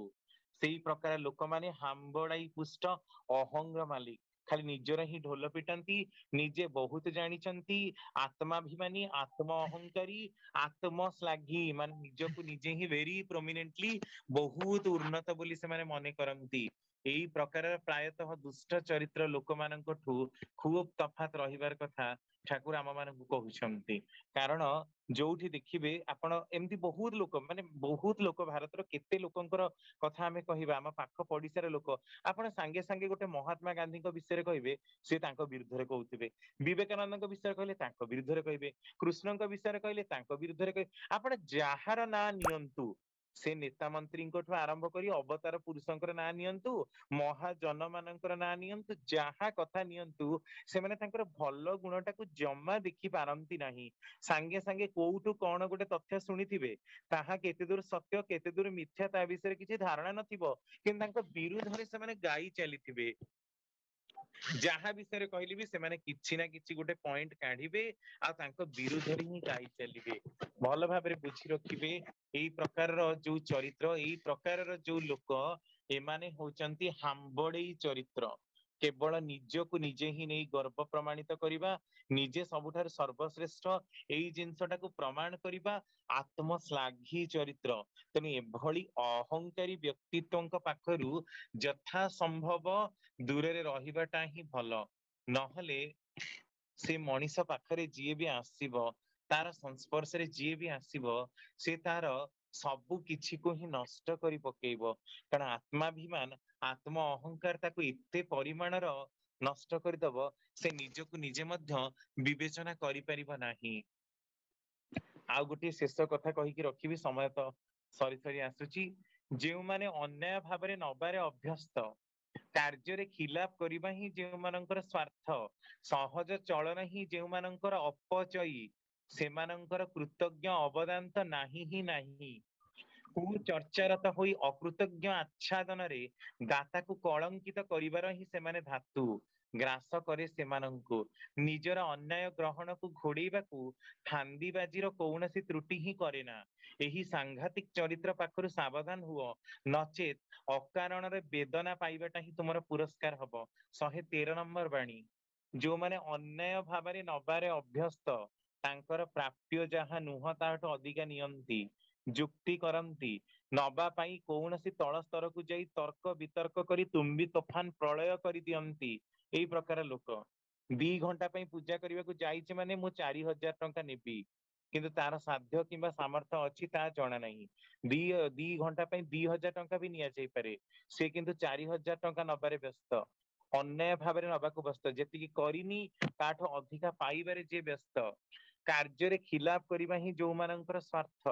A: ସେଇ ପ୍ରକାର ଲୋକମାନେ ହାମ୍ବଡାଇ ପୁଷ୍ଟ ଅହଙ୍ଗ ମାଲିକ, ଖାଲି ନିଜର ହିଁ ଢୋଲ ପିଟନ୍ତି, ନିଜେ ବହୁତ ଜାଣିଛନ୍ତି, ଆତ୍ମାଭିମାନୀ, ଆତ୍ମ ଅହଙ୍କାରୀ, ଆତ୍ମଶ୍ଲାଘୀ, ମାନେ ନିଜକୁ ନିଜେ ହିଁ ଭେରି ପ୍ରୋମିନେଣ୍ଟଲି ବହୁତ ଉନ୍ନତ ବୋଲି ସେମାନେ ମନେ କରନ୍ତି। ଏଇ ପ୍ରକାରର ପ୍ରାୟତଃ ଦୁଷ୍ଟ ଚରିତ୍ର ଲୋକମାନଙ୍କଠୁ ଖୁବ ତଫାତ ରହିବାର କଥା ଠାକୁର ଆମ ମାନଙ୍କୁ କହୁଛନ୍ତି। କାରଣ ଯୋଉଠି ଦେଖିବେ ଆପଣ, ଏମିତି ବହୁତ ଲୋକ, ମାନେ ବହୁତ ଲୋକ, ଭାରତର କେତେ ଲୋକଙ୍କର କଥା ଆମେ କହିବା, ଆମ ପାଖ ପଡିଶାର ଲୋକ, ଆପଣ ସାଙ୍ଗେ ସାଙ୍ଗେ ଗୋଟେ ମହାତ୍ମା ଗାନ୍ଧୀଙ୍କ ବିଷୟରେ କହିବେ, ସେ ତାଙ୍କ ବିରୁଦ୍ଧରେ କହୁଥିବେ। ବିବେକାନନ୍ଦଙ୍କ ବିଷୟରେ କହିଲେ ତାଙ୍କ ବିରୁଦ୍ଧରେ କହିବେ। କୃଷ୍ଣଙ୍କ ବିଷୟରେ କହିଲେ ତାଙ୍କ ବିରୁଦ୍ଧରେ କହିବେ। ଆପଣ ଯାହାର ନାଁ ନିଅନ୍ତୁ, ସେ ନେତା ମନ୍ତ୍ରୀଙ୍କଠୁ ଆରମ୍ଭ କରି ଅବତାର ପୁରୁଷଙ୍କର ନାଁ ନିଅନ୍ତୁ, ମହାଜନ ମାନଙ୍କର ନାଁ ନିଅନ୍ତୁ, ଯାହା କଥା ନିଅନ୍ତୁ, ସେମାନେ ତାଙ୍କର ଭଲ ଗୁଣଟାକୁ ଜମା ଦେଖି ପାରନ୍ତି ନାହିଁ। ସାଙ୍ଗେ ସାଙ୍ଗେ କୋଉଠୁ କଣ ଗୋଟେ ତଥ୍ୟ ଶୁଣିଥିବେ, ତାହା କେତେ ଦୂର ସତ୍ୟ କେତେ ଦୂର ମିଥ୍ୟା ତା ବିଷୟରେ କିଛି ଧାରଣା ନଥିବ, କିନ୍ତୁ ତାଙ୍କ ବିରୁଦ୍ଧରେ ସେମାନେ ଗାଇ ଚାଲିଥିବେ। ଯାହା ବିଷୟରେ କହିଲେ ବି ସେମାନେ କିଛି ନା କିଛି ଗୋଟେ ପଏଣ୍ଟ କାଢିବେ, ଆଉ ତାଙ୍କ ବିରୁଦ୍ଧରେ ହିଁ ଗାଇ ଚାଲିବେ। ଭଲ ଭାବରେ ବୁଝି ରଖିବେ, ଏଇ ପ୍ରକାରର ଯୋଉ ଚରିତ୍ର, ଏଇ ପ୍ରକାରର ଯୋଉ ଲୋକ, ଏମାନେ ହଉଛନ୍ତି ହାମ୍ବଡେଇ ଚରିତ୍ର। କେବଳ ନିଜକୁ ନିଜେ ହିଁ ନେଇ ଗର୍ବ ପ୍ରମାଣିତ କରିବା, ନିଜେ ସବୁଠାରୁ ସର୍ବଶ୍ରେଷ୍ଠ, ଏଇ ଜିନିଷଟାକୁ ପ୍ରମାଣ କରିବା ଆତ୍ମଶ୍ଲାଘୀ ଚରିତ୍ର। ତେଣୁ ଏଭଳି ଅହଙ୍କାରୀ ବ୍ୟକ୍ତିତ୍ୱଙ୍କ ପାଖରୁ ଯଥା ସମ୍ଭବ ଦୂରରେ ରହିବାଟା ହିଁ ଭଲ। ନହେଲେ ସେ ମଣିଷ ପାଖରେ ଯିଏ ବି ଆସିବ, ତାର ସଂସ୍ପର୍ଶରେ ଯିଏ ବି ଆସିବ, ସେ ତାର ସବୁ କିଛିକୁ ହିଁ ନଷ୍ଟ କରି ପକେଇବ। କାରଣ ଆତ୍ମାଭିମାନ, ଆତ୍ମ ଅହଙ୍କାର ତାକୁ ଏତେ ପରିମାଣର ନଷ୍ଟ କରିଦବ, ସେ ନିଜକୁ ନିଜେ ମଧ୍ୟ ବିବେଚନା କରିପାରିବ ନାହିଁ। ଆଉ ଗୋଟିଏ ଶେଷ କଥା କହିକି ରଖିବି, ସମୟ ତ ସରି ସରି ଆସୁଛି। ଯେଉଁମାନେ ଅନ୍ୟାୟ ଭାବରେ ନବାରେ ଅଭ୍ୟସ୍ତ, କାର୍ଯ୍ୟରେ ଖିଲାପ କରିବା ହିଁ ଯେଉଁମାନଙ୍କର ସ୍ୱାର୍ଥ, ସହଜ ଚଳନ ହିଁ ଯେଉଁମାନଙ୍କର ଅପଚୟୀ, ସେମାନଙ୍କର କୃତଜ୍ଞ ଅବଦାନ ତ ନାହିଁ ହିଁ ନାହିଁ। କୁଚର୍ଚ୍ଚାରତ ହୋଇ ଅକୃତଜ୍ଞ ଆଚ୍ଛାଦନରେ ଗାତାକୁ କଳଙ୍କିତ କରିବାର ହିଁ ସେମାନେ ଧାତୁ। ଗ୍ରାସ କରେ ସେମାନଙ୍କୁ। ନିଜର ଅନ୍ୟାୟ ଗ୍ରହଣକୁ ଘୋଡେଇବାକୁ ଫାନ୍ଦିବାଜିର କୌଣସି ତ୍ରୁଟି ହିଁ କରେ ନା। ଏହି ସାଂଘାତିକ ଚରିତ୍ର ପାଖରୁ ସାବଧାନ ହୁଅ, ନଚେତ୍ ଅକାରଣରେ ବେଦନା ପାଇବାଟା ହିଁ ତୁମର ପୁରସ୍କାର ହବ। 113 ନମ୍ବର ବାଣୀ। ଯୋଉମାନେ ଅନ୍ୟାୟ ଭାବରେ ନବାରେ ଅଭ୍ୟସ୍ତ, ତାଙ୍କର ପ୍ରାପ୍ୟ ଯାହା ନୁହଁ ତାଠୁ ଅଧିକା ନିଅନ୍ତି, ଯୁକ୍ତି କରନ୍ତି, ନବା ପାଇଁ କୌଣସି ତଳ ସ୍ତରକୁ ଯାଇ ତର୍କ ବିତର୍କ କରି ତୁମ୍ବି ତୋଫାନ ପ୍ରଳୟ କରିଦିଅନ୍ତି। ଏଇ ପ୍ରକାର ଲୋକ। 2 ଘଣ୍ଟା ପାଇଁ ପୂଜା କରିବାକୁ ଯାଇଛି ମାନେ ମୁଁ 4000 ଟଙ୍କା ନେବି, କିନ୍ତୁ ତାର ସାଧ୍ୟ କିମ୍ବା ସାମର୍ଥ୍ୟ ଅଛି ତାହା ଜଣା ନାହିଁ। ଦି ଘଣ୍ଟା ପାଇଁ 2000 ଟଙ୍କା ବି ନିଆଯାଇପାରେ, ସେ କିନ୍ତୁ 4000 ଟଙ୍କା ନବାରେ ବ୍ୟସ୍ତ, ଅନ୍ୟାୟ ଭାବରେ ନବାକୁ ବ୍ୟସ୍ତ, ଯେତିକି କରିନି ତାଠୁ ଅଧିକା ପାଇବାରେ ଯିଏ ବ୍ୟସ୍ତ। କାର୍ଯ୍ୟରେ ଖିଲାପ କରିବା ହିଁ ଯୋଉମାନଙ୍କର ସ୍ୱାର୍ଥ,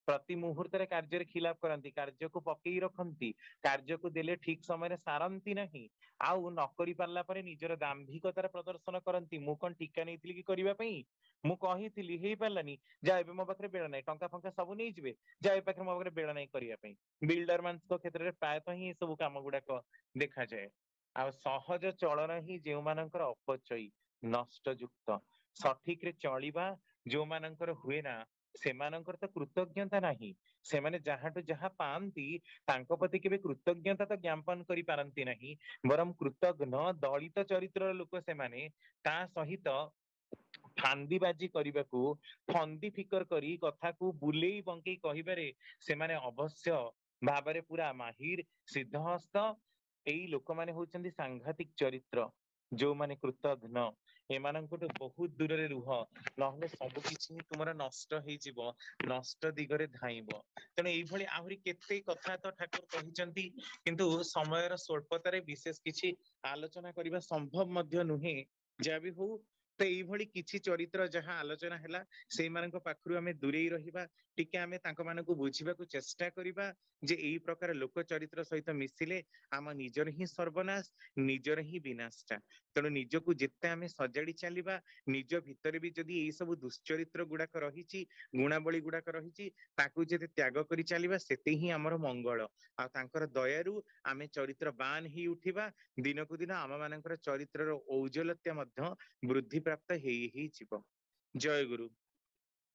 A: ପ୍ରତି ମୁହୂର୍ତ୍ତରେ କାର୍ଯ୍ୟରେ ଖିଲାପ କରନ୍ତି, କାର୍ଯ୍ୟକୁ ପକେଇ ରଖନ୍ତି, କାର୍ଯ୍ୟକୁ ଦେଲେ ଠିକ ସମୟରେ ସାରନ୍ତି ନାହିଁ, ଆଉ ନ କରି ପାରିଲା ପରେ ନିଜର ଦାମ୍ଭିକତାର ପ୍ରଦର୍ଶନ କରନ୍ତି। ମୁଁ କଣ ଠିକା ନେଇଥିଲି କି କରିବା ପାଇଁ, ମୁଁ କହିଥିଲି ହେଇପାରିଲାନି, ଯା ଏବେ ମୋ ପାଖରେ ବେଳ ନାହିଁ, ଟଙ୍କା ଫଙ୍କା ସବୁ ନେଇଯିବେ, ଯା ଏ ପାଖରେ ମୋ ପାଖରେ ବେଳ ନାହିଁ କରିବା ପାଇଁ। ବିଲ୍ଡର ମାନଙ୍କ କ୍ଷେତ୍ରରେ ପ୍ରାୟତଃ ହିଁ ଏସବୁ କାମ ଗୁଡାକ ଦେଖାଯାଏ। ଆଉ ସହଜ ଚଳନ ହିଁ ଯେଉଁମାନଙ୍କର ଅପଚୟୀ, ନଷ୍ଟଯୁକ୍ତ। ସଠିକରେ ଚଳିବା ଯୋଉମାନଙ୍କର ହୁଏ ନା, ସେମାନଙ୍କର ତ କୃତଜ୍ଞତା ନାହିଁ। ସେମାନେ ଯାହାଠୁ ଯାହା ପାଆନ୍ତି, ତାଙ୍କ ପ୍ରତି କେବେ କୃତଜ୍ଞତା ତ ଜ୍ଞାପନ କରିପାରନ୍ତି ନାହିଁ, ବରଂ କୃତଘ୍ନ ଦଳିତ ଚରିତ୍ରର ଲୋକ ସେମାନେ। ତା ସହିତ ଫାନ୍ଦିବାଜି କରିବାକୁ, ଫନ୍ଦି ଫିକର କରି କଥାକୁ ବୁଲେଇ ବଙ୍କେଇ କହିବାରେ ସେମାନେ ଅବଶ୍ୟ ଭାବରେ ପୁରା ମାହିର, ସିଦ୍ଧହସ୍ତ। ଏଇ ଲୋକମାନେ ହଉଛନ୍ତି ସାଂଘାତିକ ଚରିତ୍ର, ଯୋଉମାନେ କୃତଘ୍ନ। ଏମାନଙ୍କଠୁ ବହୁତ ଦୂରରେ ରୁହ, ନହେଲେ ସବୁ କିଛି ହିଁ ତୁମର ନଷ୍ଟ ହେଇଯିବ, ନଷ୍ଟ ଦିଗରେ ଧାଇଁବ। ତେଣୁ ଏଇଭଳି ଆହୁରି କେତେ କଥା ତ ଠାକୁର କହିଛନ୍ତି, କିନ୍ତୁ ସମୟର ସ୍ୱଳ୍ପତାରେ ବିଶେଷ କିଛି ଆଲୋଚନା କରିବା ସମ୍ଭବ ମଧ୍ୟ ନୁହେଁ। ଯାହା ବି ହଉ, ତ ଏଇଭଳି କିଛି ଚରିତ୍ର ଯାହା ଆଲୋଚନା ହେଲା, ସେଇମାନଙ୍କ ପାଖରୁ ଆମେ ଦୂରେଇ ରହିବା। ଟିକେ ଆମେ ତାଙ୍କ ମାନଙ୍କୁ ବୁଝିବାକୁ ଚେଷ୍ଟା କରିବା ଯେ ଏଇ ପ୍ରକାର ଲୋକ ଚରିତ୍ର ସହିତ ମିଶିଲେ ଆମ ନିଜର ହିଁ ସର୍ବନାଶ, ନିଜର ହିଁ ବିନାଶଟା। ତେଣୁ ନିଜକୁ ଯେତେ ଆମେ ସଜାଡି ଚାଲିବା, ନିଜ ଭିତରେ ବି ଯଦି ଏଇ ସବୁ ଦୁଶ୍ଚରିତ୍ର ଗୁଡାକ ରହିଛି, ଗୁଣାବଳୀ ଗୁଡାକ ରହିଛି, ତାକୁ ଯେତେ ତ୍ୟାଗ କରି ଚାଲିବା, ସେତେ ହିଁ ଆମର ମଙ୍ଗଳ। ଆଉ ତାଙ୍କର ଦୟାରୁ ଆମେ ଚରିତ୍ରବାନ ହେଇ ଉଠିବା। ଦିନକୁ ଦିନ ଆମ ମାନଙ୍କର ଚରିତ୍ରର ଔଜ୍ଜଲ୍ୟତା ମଧ୍ୟ ବୃଦ୍ଧି ପ୍ରାପ୍ତ ହେଇ ହେଇ ଯିବ। ଜୟ ଗୁରୁ।